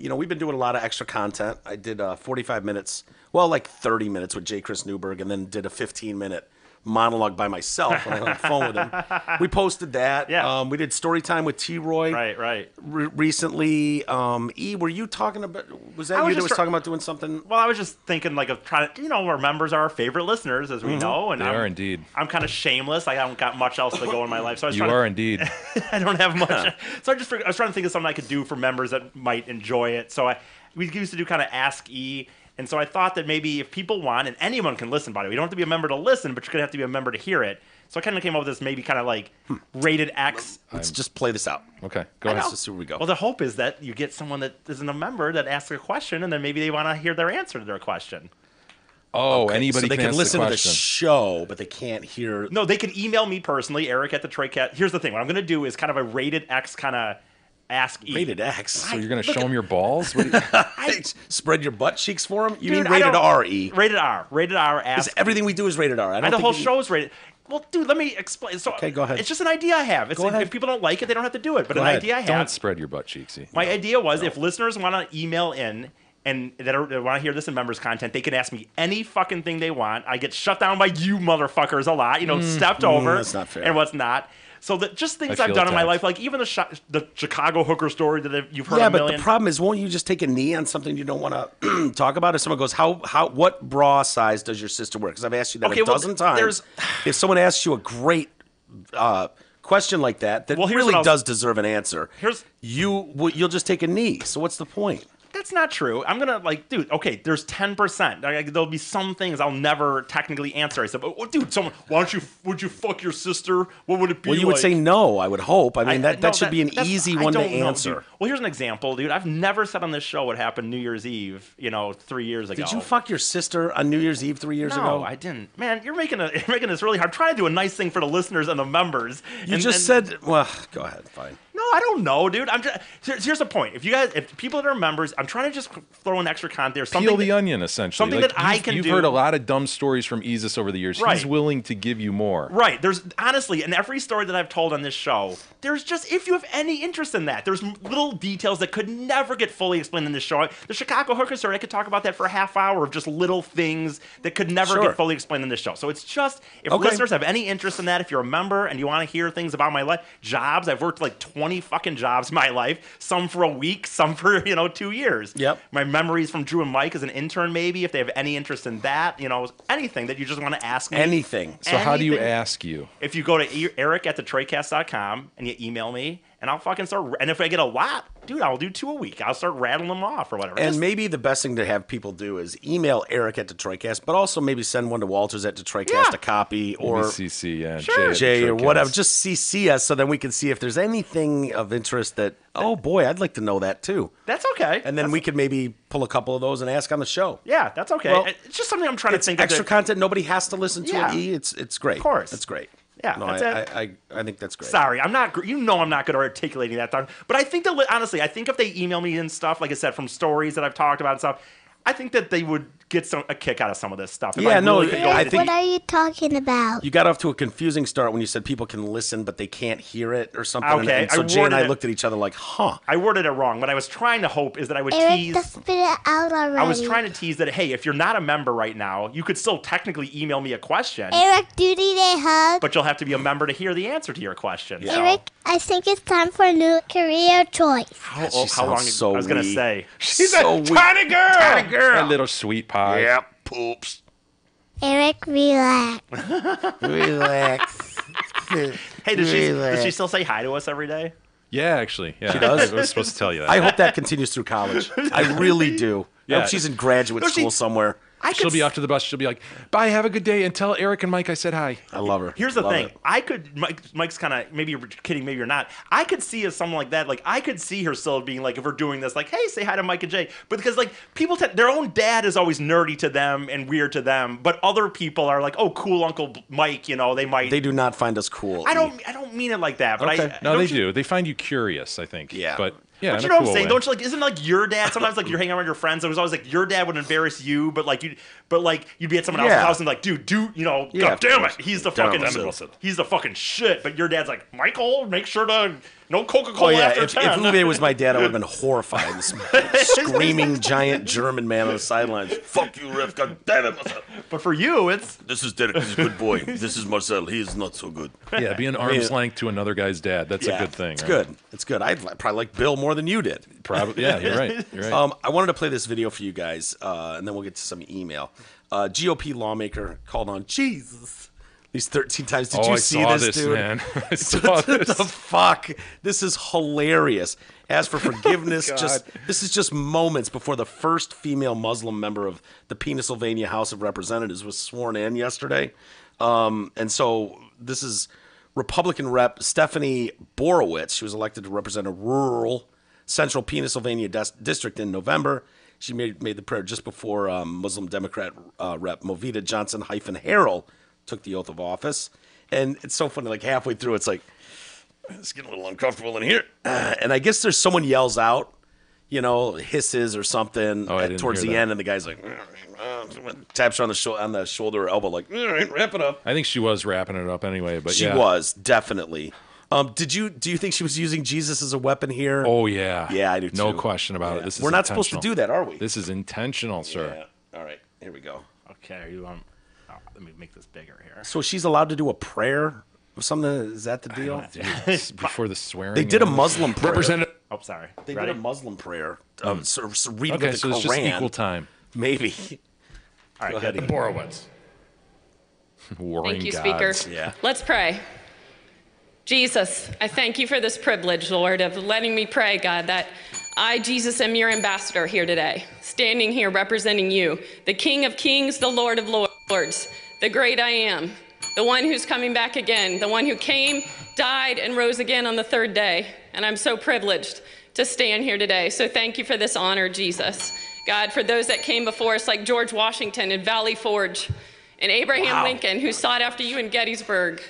we've been doing a lot of extra content. I did 45 minutes, like 30 minutes with J. Chris Newberg, and then did a 15-minute monologue by myself when I was on the phone with him. We posted that. Yeah. We did story time with T-Roy. Right. Recently. Were you talking about, was that I was you that just was talking about doing something? Well, I was just thinking like of trying to, our members are our favorite listeners, as we know, and They are indeed. I'm kind of shameless. I haven't got much else to go in my life, so I was You trying are to, indeed. I don't have much. So I was trying to think of something I could do for members that might enjoy it. So we used to do kind of Ask E. And so I thought that maybe if people want, and anyone can listen, by the way, you don't have to be a member to listen, but you're going to have to be a member to hear it. So I kind of came up with this maybe kind of like rated X. Let's just play this out. Okay, go ahead. Let's just see where we go. Well, the hope is that you get someone that isn't a member that asks a question, and then maybe they want to hear their answer to their question. Oh, Okay, anybody so they can can ask listen the to the question. show, but they can't hear. No, they can email me personally, Eric at the Troycat. Here's the thing. What I'm going to do is kind of a rated X kind of Ask E. Rated X. So you're going to show them your balls? What do you- Spread your butt cheeks for them? You Dude, mean I rated don't- R, E? Rated R. Rated R. Ask. Because everything we do is rated R. I don't And the think whole we- show's rated. Well, dude, let me explain. So, Okay, go ahead. It's just an idea I have. Go ahead. If people don't like it, they don't have to do it. But Go an ahead. idea I have. Don't spread your butt cheeksy. My idea was if listeners want to email in and that want to hear this in members content, they can ask me any fucking thing they want. I get shut down by you motherfuckers a lot, stepped over. that's not fair. And what's not. So that just things I I've feel done in my attacked. life, like even the Chicago hooker story that you've heard Yeah, a but million. the problem is, won't you just take a knee on something you don't want to talk about? If someone goes, what bra size does your sister wear? Because I've asked you that Okay, a well, dozen times. there's- If someone asks you a great question like that, Well, here's really what I'll- does deserve an answer, Here's- you'll just take a knee. So what's the point? That's not true. I'm going to, dude, okay, there's 10%. There'll be some things I'll never technically answer. I said, oh, dude, would you fuck your sister? What would it be Well, you would like? say no, I would hope. I mean, No, that should be an that's- easy I one to don't know, answer. dude. Well, here's an example, dude. I've never said on this show what happened New Year's Eve, 3 years ago. Did you fuck your sister on New Year's Eve 3 years No, ago? I didn't. Man, you're making this really hard. I'm trying to do a nice thing for the listeners and the members. You just said, well, go ahead, fine. No, I don't know, dude. Here's the point. If people that are members, I'm trying to just throw in extra content there. Peel the onion, essentially. Something that I can do. You've heard a lot of dumb stories from Ezus over the years. Right. He's willing to give you more. Right. There's honestly, in every story that I've told on this show, there's just, if you have any interest in that, there's little details that could never get fully explained in this show. The Chicago hooker story, I could talk about that for a half hour of just little things that could never get fully explained in this show. So it's just, if listeners have any interest in that, if you're a member and you want to hear things about my life, jobs, I've worked like 20 fucking jobs in my life, some for a week, some for, 2 years. Yep. My memories from Drew and Mike as an intern, maybe, if they have any interest in that, anything that you just want to ask me. Anything. So how do you ask you? If you go to eric@thetreycast.com and you email me, and I'll fucking start. And if I get a lot, dude, I'll do 2 a week. I'll start rattling them off or whatever. And maybe the best thing to have people do is email Eric at Detroitcast, but also maybe send one to Walters at Detroitcast, a copy, or CC, yeah, Jay or whatever. Just CC us so then we can see if there's anything of interest that, oh boy, I'd like to know that too. That's okay. And then we could maybe pull a couple of those and ask on the show. Yeah, that's okay. Well, it's just something I'm trying to think extra content. Nobody has to listen to it. It's great. Of course. That's great. Yeah, no, that's I think that's great. Sorry, I'm not. I'm not good at articulating that. But I think that honestly, I think if they email me and stuff, like I said, from stories that I've talked about and stuff, I think that they would get a kick out of some of this stuff. Yeah, no, I think, what are you talking about? You got off to a confusing start when you said people can listen, but they can't hear it or something. Okay, and so Jay and I looked at each other like, huh. I worded it wrong. What I was trying to hope is that I would Eric, tease. just spit it out already. I was trying to tease that, hey, if you're not a member right now, you could still technically email me a question. Eric, do you need a hug? But you'll have to be a member to hear the answer to your question. Yeah. So. Eric, I think it's time for a new career choice. How long? So I was going to say. She's so a tiny girl. Tiny girl. A little sweet pie. Yep. Poops. Eric, relax. Relax. Hey, does she still say hi to us every day? Yeah, actually. Yeah. She does? I was supposed to tell you that. I hope that continues through college. I really do. I Yeah. hope she's in graduate school somewhere. She'll be off to the bus. She'll be like, bye, have a good day, and tell Eric and Mike I said hi. I love her. Here's the Love thing. it. I could, Mike's kind of, maybe you're kidding, maybe you're not. I could see as someone like that, like, I could see her still being like, if we're doing this, like, hey, say hi to Mike and Jay. But because, like, people, their own dad is always nerdy to them and weird to them, but other people are like, oh, cool Uncle Mike, they might. They do not find us cool. I don't mean it like that, but Okay. No, they do. They find you curious, I think. Yeah. But yeah, But in you a know what cool I'm saying? way. Don't you like? Isn't like your dad? Sometimes like you're hanging around your friends. It was always like your dad would embarrass you, but like you'd be at someone else's Yeah. house and like, dude, God of damn course. it, he's the Damn fucking it. he's the fucking shit. But your dad's like, Michael, make sure to no Coca-Cola Oh, yeah. after If 10. Uwe was my dad, I would have been horrified. This screaming giant German man on the sidelines. Fuck you, ref. God damn it, Marcel. But for you, it's This is Derek. He's a good boy. This is Marcel. He is not so good. Yeah, be an arm's length to another guy's dad. That's a good thing. It's right? good. It's good. I'd probably like Bill more than you did. Probably. Yeah, you're right. You're right. I wanted to play this video for you guys, and then we'll get to some email. GOP lawmaker called on Jesus these 13 times. Did you I see saw this, this, dude? man. I saw this. The fuck? This is hilarious. As for forgiveness, this is just moments before the first female Muslim member of the Pennsylvania House of Representatives was sworn in yesterday. And so this is Republican Rep Stephanie Borowitz. She was elected to represent a rural central Pennsylvania district in November. She made the prayer just before Muslim Democrat Rep Movita Johnson-Harrell took the oath of office. And it's so funny, like halfway through, it's like, it's getting a little uncomfortable in here. And I guess there's someone yells out, hisses or something towards the end, and the guy's like, taps her on the shoulder or elbow, like, all right, wrap it up. I think she was wrapping it up anyway, but She was, definitely. Do you think she was using Jesus as a weapon here? Oh, yeah. Yeah, I do No too. question about it. This is We're not supposed to intentional. do that, are we? This is intentional, sir. Yeah. All right, here we go. okay. Let me make this bigger here. So she's allowed to do a prayer or something? Is that the deal? It's before the swearing. They did a in. Muslim prayer. Representative. Oh, sorry. They Ready? did a Muslim prayer. Read Okay, the so Quran. it's just equal time. Maybe. All right, Go ahead. good. Borowitz. Warring Thank you, gods. Speaker. Yeah. Let's pray. Jesus, I thank you for this privilege, Lord, of letting me pray, God, that I, Jesus, am your ambassador here today, standing here representing you, the King of Kings, the Lord of Lords, the great I am, the one who's coming back again, the one who came, died, and rose again on the third day. And I'm so privileged to stand here today. So thank you for this honor, Jesus. God, for those that came before us, like George Washington and Valley Forge, and Abraham Lincoln, who sought after you in Gettysburg.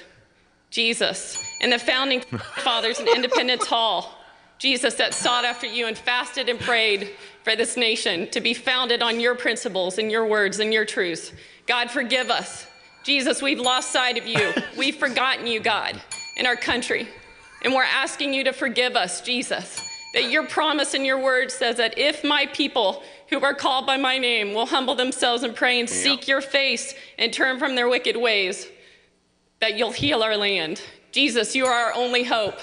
Jesus, and the founding fathers in Independence Hall, Jesus, that sought after you and fasted and prayed for this nation to be founded on your principles and your words and your truths. God, forgive us. Jesus, we've lost sight of you. We've forgotten you, God, in our country. And we're asking you to forgive us, Jesus, that your promise and your word says that if my people who are called by my name will humble themselves and pray and seek your face and turn from their wicked ways, that you'll heal our land. Jesus, you are our only hope.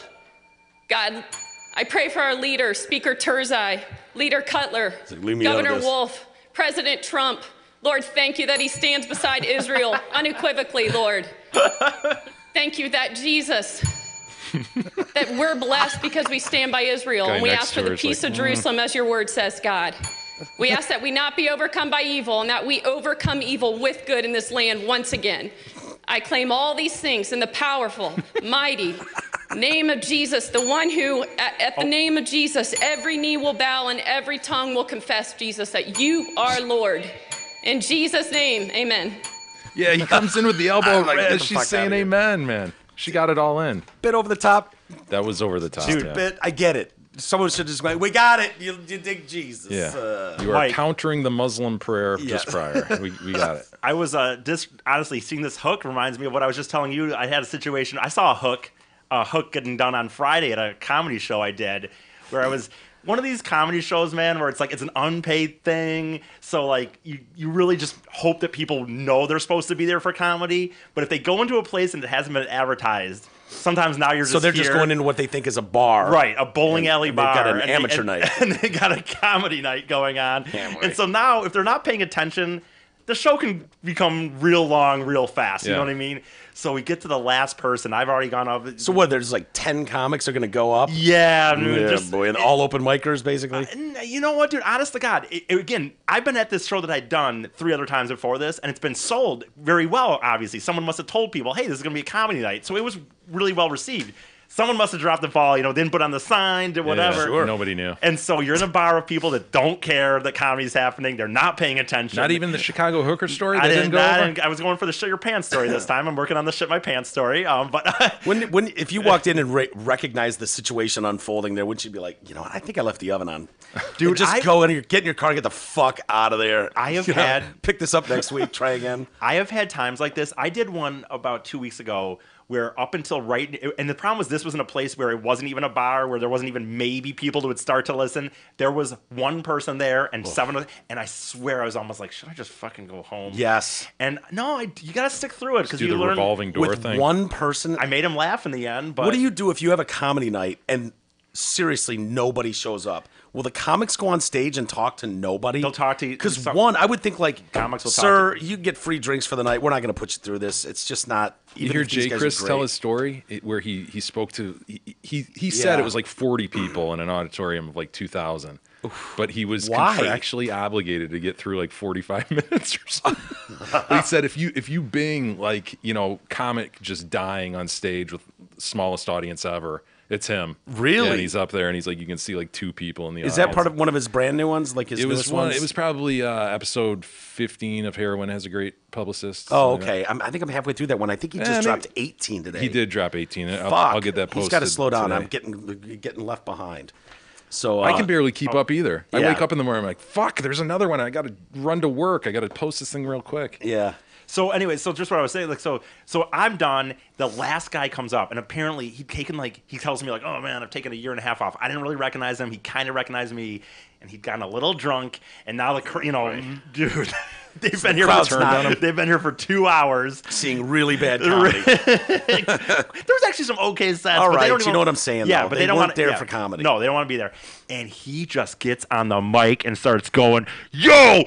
God, I pray for our leaders, Speaker Turzai, Leader Cutler, Governor Wolf, President Trump. Lord, thank you that he stands beside Israel unequivocally, Lord. Thank you that Jesus, that we're blessed because we stand by Israel. And we ask for the peace of Jerusalem as your word says, God. We ask that we not be overcome by evil and that we overcome evil with good in this land once again. I claim all these things in the powerful, mighty name of Jesus, the one who, at the name of Jesus, every knee will bow and every tongue will confess, Jesus, that you are Lord. In Jesus' name, amen. Yeah, he comes in with the elbow Like, get as the she's fuck saying outta here. amen, man. She got it all in. Bit over the top. That was over the top. Dude, yeah. bit, I get it. Someone should just go, we got it. You dig Jesus. Yeah. You are Mike. countering the Muslim prayer just prior. We got it. I was honestly seeing this hook reminds me of what I was just telling you. I had a situation. I saw a hook getting done on Friday at a comedy show I did, where I was one of these comedy shows, man, where it's like it's an unpaid thing. So like you really just hope that people know they're supposed to be there for comedy. But if they go into a place and it hasn't been advertised, sometimes now you're just So they're just here. going into what they think is a bar. Right, a bowling alley and they've bar. got an and amateur night. And they got a comedy night going on. Yeah, boy. And so now, if they're not paying attention, the show can become real long, real fast. You Yeah. know what I mean? So we get to the last person. I've already gone up. So what, there's like 10 comics are going to go up? Yeah, Yeah, just, boy. And all open micers, basically? you know what, dude? Honest to God, again, I've been at this show that I'd done 3 other times before this, and it's been sold very well, obviously. Someone must have told people, hey, this is going to be a comedy night. So it was really well received. Someone must have dropped the ball, didn't put on the sign, did whatever. Yeah, sure. Nobody knew. And so you're in a bar of people that don't care that comedy's happening. They're not paying attention. Not even the Chicago hooker story? I They didn't go over? I was going for the shit your pants story this time. I'm working on the shit my pants story. But When if you walked in and recognized the situation unfolding there, wouldn't you be like, you know what, I think I left the oven on. Dude, And just go in, get in your car, and get the fuck out of there. I have You know, had- pick this up next week, try again. I have had times like this. I did one about 2 weeks ago where up until and the problem was this was in a place where it wasn't even a bar, where there wasn't even maybe people who would start to listen. There was one person there and 7 and I swear I was almost like, should I just fucking go home? Yes. And no, you got to stick through it because Do you the learn. revolving door With thing. one person. I made him laugh in the end, but What do you do if you have a comedy night and seriously nobody shows up? Will the comics go on stage and talk to nobody? They'll talk to you- Because some- one, I would think like, Comics will talk sir, you get free drinks for the night. We're not going to put you through this. It's just not. You Even hear if these Jay guys are Chris tell great. his story where he spoke to he said Yeah. it was like 40 people in an auditorium of like 2,000, but he was Why? contractually obligated to get through like 45 minutes or something. He said if you bing like comic just dying on stage with smallest audience ever, it's him. Really? Yeah, and he's up there and he's like you can see like 2 people in the Is audience. that part of one of his brand new ones? Like his It was newest one. ones? It was probably episode 15 of Heroin Has a Great Publicist. Oh, something like okay. I think I'm halfway through that one. I think he just maybe- dropped 18 today. that. He did drop 18. Fuck. I'll get that posted. He's got to slow down. today. I'm getting left behind. So I can barely keep up either. I yeah. wake up in the morning, I'm like, fuck, there's another one. I got to run to work. I got to post this thing real quick. Yeah. So anyway, so just what I was saying, like, so I'm done. The last guy comes up, and apparently he tells me like, oh man, I've taken a year and a half off. I didn't really recognize him. He kind of recognized me, and he'd gotten a little drunk, and now dude, they've been here crowd's for not him. they've been here for 2 hours. Seeing really bad comedy. There was actually some okay sets. All but they right, don't you even- know what I'm saying, Yeah, though. but They they don't weren't want there for comedy. No, they don't want to be there. And he just gets on the mic and starts going, "Yo,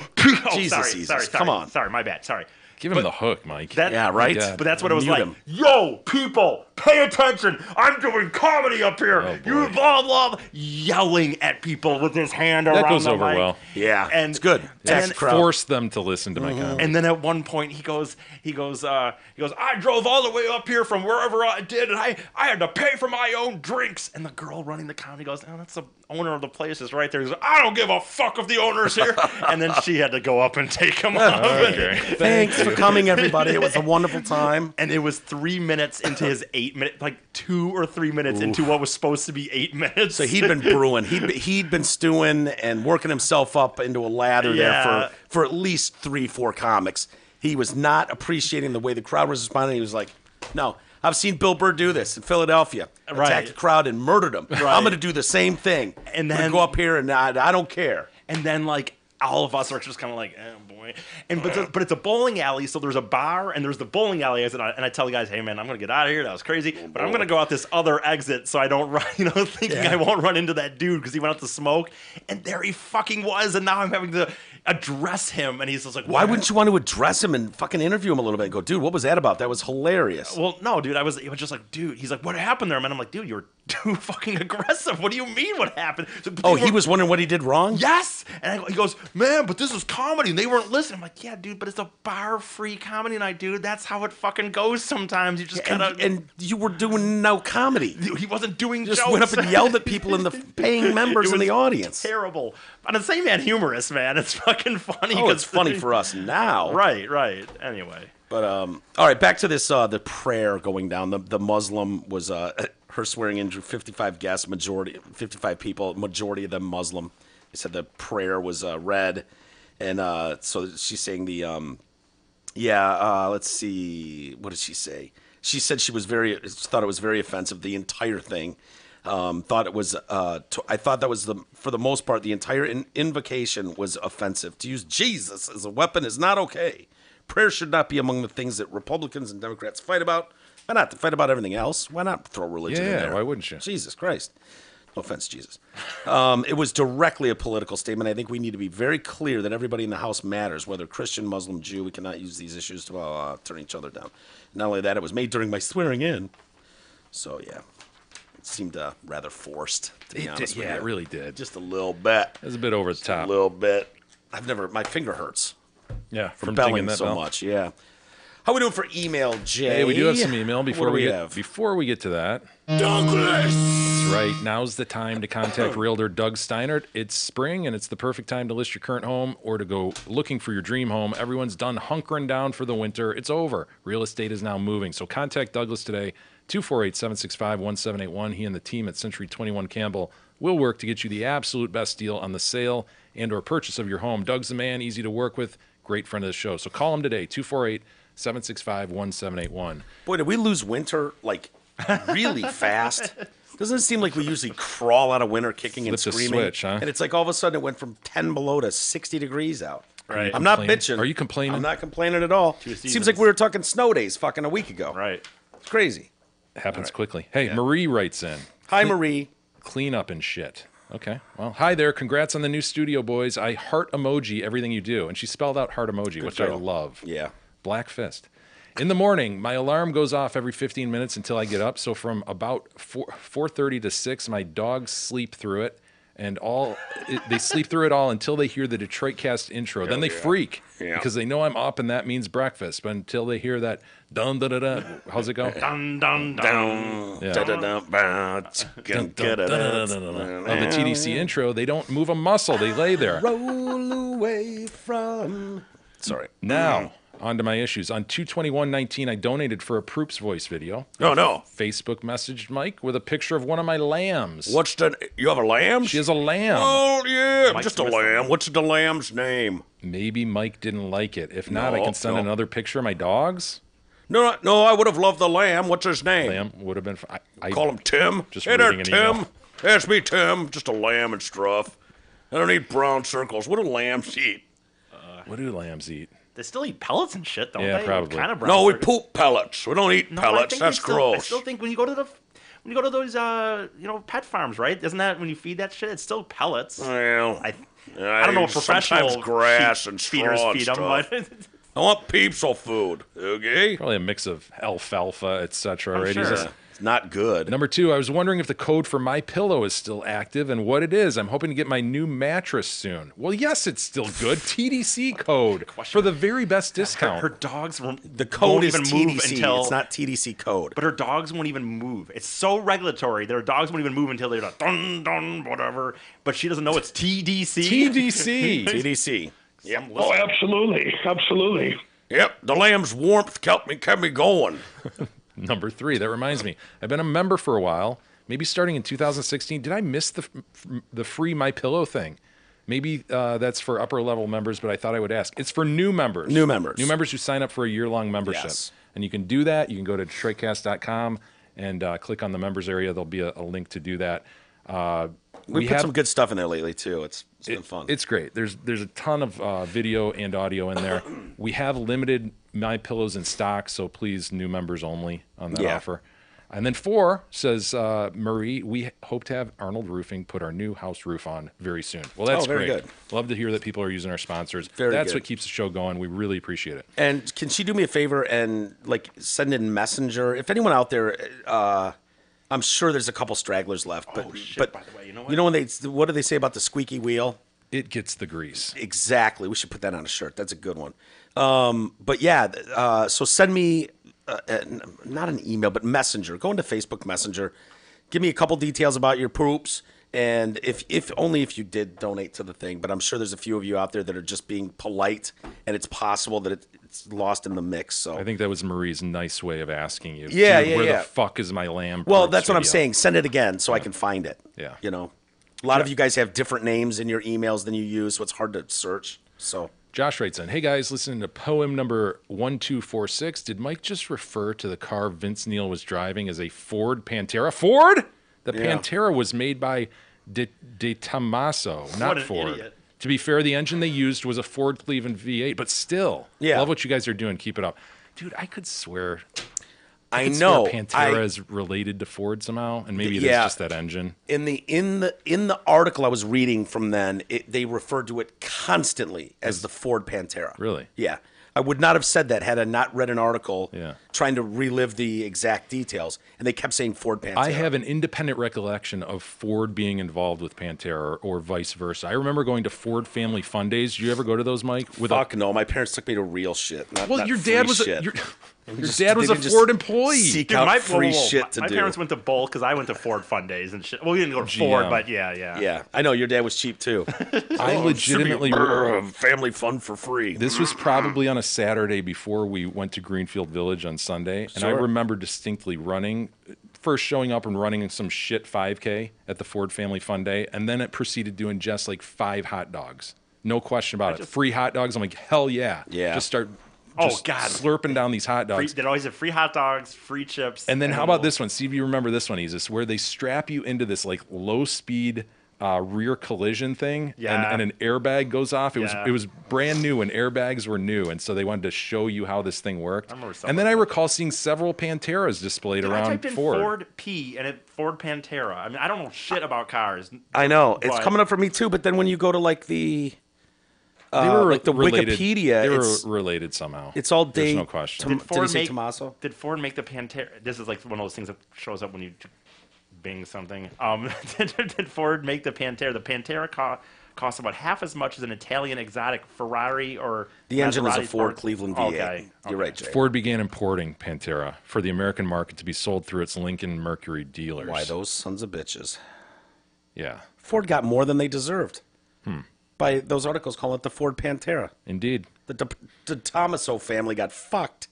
Jesus, Jesus, come on. sorry, my bad, sorry." Give him the hook, Mike. Yeah, right? Yeah. But that's what it was Mute like. him. Yo, people, pay attention. I'm doing comedy up here. Oh, you boy. blah, blah, blah. Yelling at people with his hand around goes the over mic. well. Yeah, And it's good. And Tax then, crowd. Force them to listen to my comedy. and then at one point he goes, I drove all the way up here from wherever I did, and I had to pay for my own drinks. And the girl running the comedy goes, oh, that's the owner of the place is right there. He's like, I don't give a fuck if the owner's here. And then she had to go up and take him off. Okay. Thanks for coming, everybody. It was a wonderful time. And it was 3 minutes into his like 2 or 3 minutes into what was supposed to be 8 minutes. So he'd been brewing. He'd been stewing and working himself up into a lather Yeah. there for at least 3-4 comics. He was not appreciating the way the crowd was responding. He was like, no. I've seen Bill Burr do this in Philadelphia. Right. Attack the crowd and murdered him. Right. I'm going to do the same thing. And I'm gonna then- go up here and I don't care. And then like all of us are just kind of like, oh boy. And but it's a bowling alley, so there's a bar and there's the bowling alley exit. And I tell the guys, hey man, I'm gonna get out of here. That was crazy, but I'm gonna go out this other exit so I don't run. Thinking I won't run into that dude because he went out to smoke. And there he fucking was. And now I'm having to address him, and he's just like, Why wouldn't you want to address him and fucking interview him a little bit and go, dude, what was that about? That was hilarious. Well, no, dude, it was just like, dude. He's like, what happened there, man? I'm like, dude, you're too fucking aggressive. What do you mean? What happened? So, Oh, he was wondering what he did wrong? Yes. And he goes, man, but this is comedy, and they weren't listening. I'm like, yeah, dude, but it's a bar-free comedy night, dude. That's how it fucking goes sometimes. You just kind of. And you were doing no comedy. He wasn't doing Just jokes. went up and yelled at people in the paying members It in the was audience. Terrible. But at the same man, humorous, man. It's fucking funny. Oh, it's funny for us now. Right. Anyway. But all right, back to this the prayer going down. The Muslim was her swearing in drew 55 guests, 55 people, majority of them Muslim. They said the prayer was read, and so she's saying let's see, what did she say? She said she was thought it was very offensive, the entire thing. Thought it was I thought that was for the most part the entire invocation was offensive. To use Jesus as a weapon is not okay. Prayer should not be among the things that Republicans and Democrats fight about. Why not fight about everything else? Why not throw religion in there? Why wouldn't you? Jesus Christ. No offense, Jesus. It was directly a political statement. I think we need to be very clear that everybody in the House matters, whether Christian, Muslim, Jew. We cannot use these issues to turn each other down. Not only that, it was made during my swearing in. So, yeah. It seemed rather forced, to be honest with you. Yeah, it really did. Just a little bit. It was a bit over the top. A little bit. my finger hurts. Yeah, From dinging belling that so bell. much, yeah. How we doing for email, Jay? Hey, we do have some email What before do we have? get to that. Douglas! That's right. Now's the time to contact Realtor Doug Steinert. It's spring, and it's the perfect time to list your current home or to go looking for your dream home. Everyone's done hunkering down for the winter. It's over. Real estate is now moving. So contact Douglas today, 248-765-1781. He and the team at Century 21 Campbell will work to get you the absolute best deal on the sale and or purchase of your home. Doug's the man, easy to work with, great friend of the show. So call him today, 248-765-1781. Boy, did we lose winter, like, really fast? Doesn't it seem like we usually crawl out of winter kicking and Flip the screaming? switch, huh? And it's like all of a sudden it went from 10 below to 60 degrees out. Right. I'm not complaining? bitching. Are you complaining? I'm not complaining at all. seasons. Seems like we were talking snow days fucking a week ago. Right. It's crazy. It happens quickly. Hey, Marie writes in. Hi, Marie. Clean up and shit. Okay. Well, hi there. Congrats on the new studio, boys. I heart emoji everything you do. And she spelled out heart emoji, which I girl. love. Yeah. Black fist. In the morning, my alarm goes off every 15 minutes until I get up. So from about 4:30 to 6, my dogs sleep through it. And they sleep through it all until they hear the Detroit Cast intro. Then they freak because they know I'm up and that means breakfast. But until they hear that dun da da da, how's it go? Dun dun dun. Yeah. Of Of the TDC intro, they don't move a muscle. They lay there. Roll away from. Sorry. Now, on to my issues. On 2/21/19, I donated for a Proops voice video. No, no. Facebook messaged Mike with a picture of one of my lambs. You have a lamb? She has a lamb. Oh, yeah. Mike's just a missed a lamb. What's the lamb's name? Maybe Mike didn't like it. If not, I No, can send no. another picture of my dogs. No, I would have loved the lamb. What's his name? Lamb would have been. I Call him Tim. Just hey there, reading an Tim. email. That's me, Tim. Just a lamb and stuff. I don't eat brown circles. What do lambs eat? What do lambs eat? They still eat pellets and shit, don't Yeah, they? probably. Kind of brown. No, we sugar. poop pellets. We don't eat No, I pellets. think That's they still- gross. I still think when you go to those pet farms, right? Isn't that when you feed that shit? It's still pellets. Well, I don't know if professional sometimes grass sheep and feeders straw feed and them, stuff. but I want peepsel food. Okay. Probably a mix of alfalfa, etc. Right? sure. He's just- It's not good. Number 2, I was wondering if the code for My Pillow is still active and what it is. I'm hoping to get my new mattress soon. Well, yes, it's still good. TDC code for the very best discount. her dogs The code is won't even move TDC. until. It's not TDC code. But her dogs won't even move. It's so regulatory that her dogs won't even move until they're like dun dun whatever. But she doesn't know it's TDC. TDC. TDC. Yep. Oh, absolutely. Absolutely. Yep. The lamb's warmth kept me going. Number 3. That reminds me. I've been a member for a while. Maybe starting in 2016. Did I miss the free My Pillow thing? Maybe that's for upper level members, but I thought I would ask. It's for new members. New members. New members who sign up for a year-long membership. Yes. And you can do that. You can go to DetroitCast.com and click on the members area. There'll be a link to do that. We put some good stuff in there lately too. It's been fun. It's great. There's a ton of video and audio in there. We have limited My Pillows in stock, so please, new members only on that offer. And then 4 says, Marie, we hope to have Arnold Roofing put our new house roof on very soon. Well, that's very great. good. Love to hear that people are using our sponsors. Very That's good. what keeps the show going. We really appreciate it. And can she do me a favor and like send in Messenger? If anyone out there, I'm sure there's a couple stragglers left. But but by the way, you know when what do they say about the squeaky wheel? It gets the grease. Exactly. We should put that on a shirt. That's a good one. But yeah, so send me not an email, but Messenger. Go into Facebook Messenger. Give me a couple details about your poops. And if only if you did donate to the thing, but I'm sure there's a few of you out there that are just being polite, and it's possible that it's lost in the mix. So I think that was Marie's nice way of asking you. Yeah, Dude, yeah, where yeah. the fuck is my lamb? Well, poops that's what I'm video? saying. Send it again so I can find it. Yeah. You know, a lot of you guys have different names in your emails than you use, so it's hard to search. So Josh writes in, hey guys, listening to poem number 1246. Did Mike just refer to the car Vince Neil was driving as a Ford Pantera? Ford? The Yeah. Pantera was made by De Tomaso, not What an Ford. idiot. To be fair, the engine they used was a Ford Cleveland V8, but still, Yeah. love what you guys are doing. Keep it up. Dude, I could swear I could know swear Pantera is related to Ford somehow, and maybe it is Yeah. just that engine. in the article I was reading from then, they referred to it constantly as the Ford Pantera. Really? Yeah. I would not have said that had I not read an article Yeah. trying to relive the exact details, and they kept saying Ford Pantera. I have an independent recollection of Ford being involved with Pantera or vice versa. I remember going to Ford Family Fun Days. Did you ever go to those, Mike? Fuck no, my parents took me to real shit. Not, Well, not your free dad was shit. your Just- dad was they a didn't just Ford employee. seek Dude, out my free whoa, whoa, shit to my do. parents went to both because I went to Ford Fun Days and shit. Well, we didn't go to GM. Ford, but yeah. Yeah, I know your dad was cheap too. I legitimately. Family fun for free. This was probably on a Saturday before we went to Greenfield Village on Sunday, and I Sure. remember distinctly first showing up and running some shit 5K at the Ford Family Fun Day, and then it proceeded doing just like 5 hot dogs. No question about it. Free hot dogs. I'm like, hell yeah. Yeah. Just start Oh, just God. slurping down these hot dogs. They'd always have free hot dogs, free chips. And then how a about little- this one? See if you remember this one, Isis, where they strap you into this like low speed rear collision thing, Yeah. and an airbag goes off. It Yeah. was brand new, and airbags were new, and so they wanted to show you how this thing worked. remember something And then I like recall seeing several Panteras displayed Dude, I around typed in Ford. Ford P and it Ford Pantera. I mean, I don't know shit about cars. I know it's But- coming up for me too. But then when you go to like the They were like the related. Wikipedia, They were it's- related somehow. it's all There's day. no question. Did he say Tommaso? Did Ford make the Pantera? This is like one of those things that shows up when you Bing something. Did Ford make the Pantera? The Pantera costs about half as much as an Italian exotic Ferrari or The engine is a Maserati Ford Sport. Cleveland V8. Okay. You're right, Jay. Ford began importing Pantera for the American market to be sold through its Lincoln Mercury dealers. Why those sons of bitches? Yeah, Ford got more than they deserved. By those articles calling it the Ford Pantera. indeed. The Tomaso family got fucked.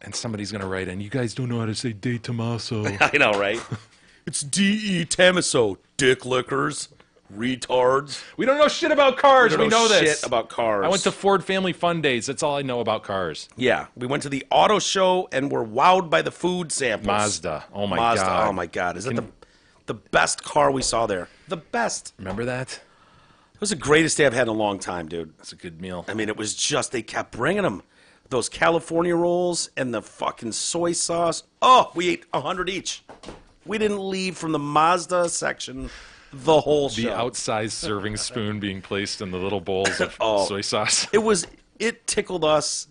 And somebody's going to write in, you guys don't know how to say De Tomaso. I know, right? It's D.E. Tomaso, dick lickers, retards. We don't know shit about cars. We know this. Shit about cars. I went to Ford Family Fun Days. That's all I know about cars. Yeah, we went to the auto show and were wowed by the food samples. Mazda. Oh, my Mazda. God. Oh my God! Is that the best car we saw there? The best. Remember that? It was the greatest day I've had in a long time, dude. That's a good meal. I mean, it was just they kept bringing them. Those California rolls and the fucking soy sauce. Oh, we ate 100 each. We didn't leave from the Mazda section the whole The show. outsized serving spoon being placed in the little bowls of Oh. soy sauce. It tickled us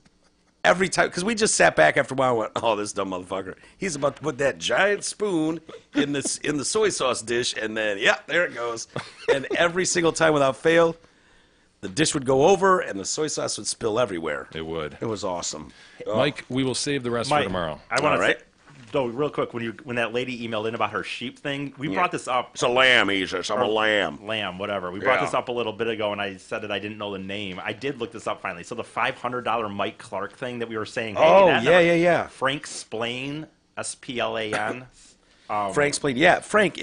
every time because we just sat back after a while and went, "Oh, this dumb motherfucker! He's about to put that giant spoon in the soy sauce dish, and then yeah, there it goes." And every single time, without fail, the dish would go over and the soy sauce would spill everywhere. It would. It was awesome. Mike, we will save the rest Mike, for tomorrow. I want All to right. say, though, real quick, when that lady emailed in about her sheep thing, we brought this up. It's a lamb, Jesus. I'm a lamb. Lamb, whatever. We brought Yeah. this up a little bit ago, and I said that I didn't know the name. I did look this up finally. So the $500 Mike Clark thing that we were saying. Hey, Oh, that yeah, number- yeah, yeah. Frank Splain SPLAN. Frank Spillane. Yeah, Frank.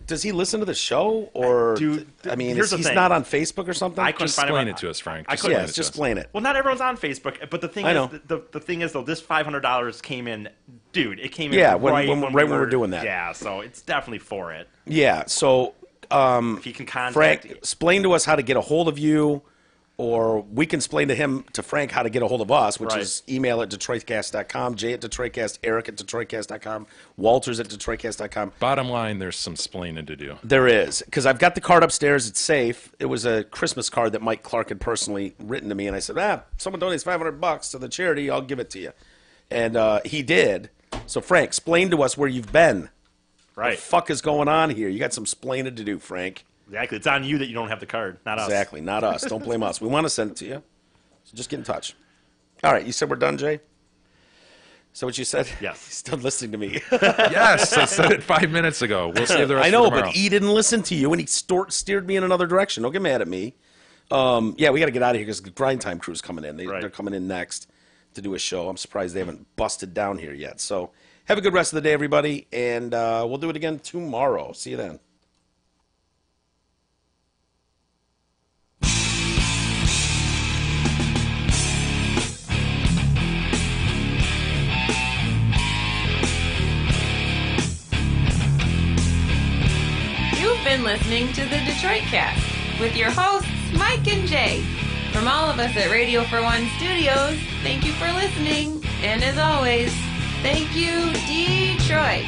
Does he listen to the show or? Dude, I mean, here's the he's thing. not on Facebook or something. I couldn't Just find explain him. it to us, Frank. I Just couldn't- explain Yes, it just to us. explain it. Well, not everyone's on Facebook, but the thing I is, know. the thing is though, this $500 came in, dude. It came in Yeah, right when we were doing that. Yeah, so it's definitely for it. Yeah. So, If you can contact Frank, explain to us how to get a hold of you, or we can explain to Frank how to get a hold of us, which Right. is email at DetroitCast.com, Jay at DetroitCast, Eric at DetroitCast.com, Walters at DetroitCast.com. Bottom line, there's some splaining to do. There is, because I've got the card upstairs. It's safe. It was a Christmas card that Mike Clark had personally written to me, and I said, someone donates $500 to the charity, I'll give it to you. And he did. So, Frank, explain to us where you've been. What Right. the fuck is going on here? You got some splaining to do, Frank. Exactly. It's on you that you don't have the card, not us. Exactly, not us. Don't blame us. We want to send it to you. So just get in touch. All right, you said we're done, Jay? Is that what you said? Yes. He's still listening to me. Yes, I said it 5 minutes ago. We'll save the rest I know, for tomorrow. but he didn't listen to you, and he steered me in another direction. Don't get mad at me. Yeah, we got to get out of here because the Grind Time crew's coming in. Right. They're coming in next to do a show. I'm surprised they haven't busted down here yet. So have a good rest of the day, everybody, and we'll do it again tomorrow. See you then. You've been listening to the Detroit Cast with your hosts, Mike and Jay. From all of us at Radio for One Studios, thank you for listening. And as always, thank you, Detroit.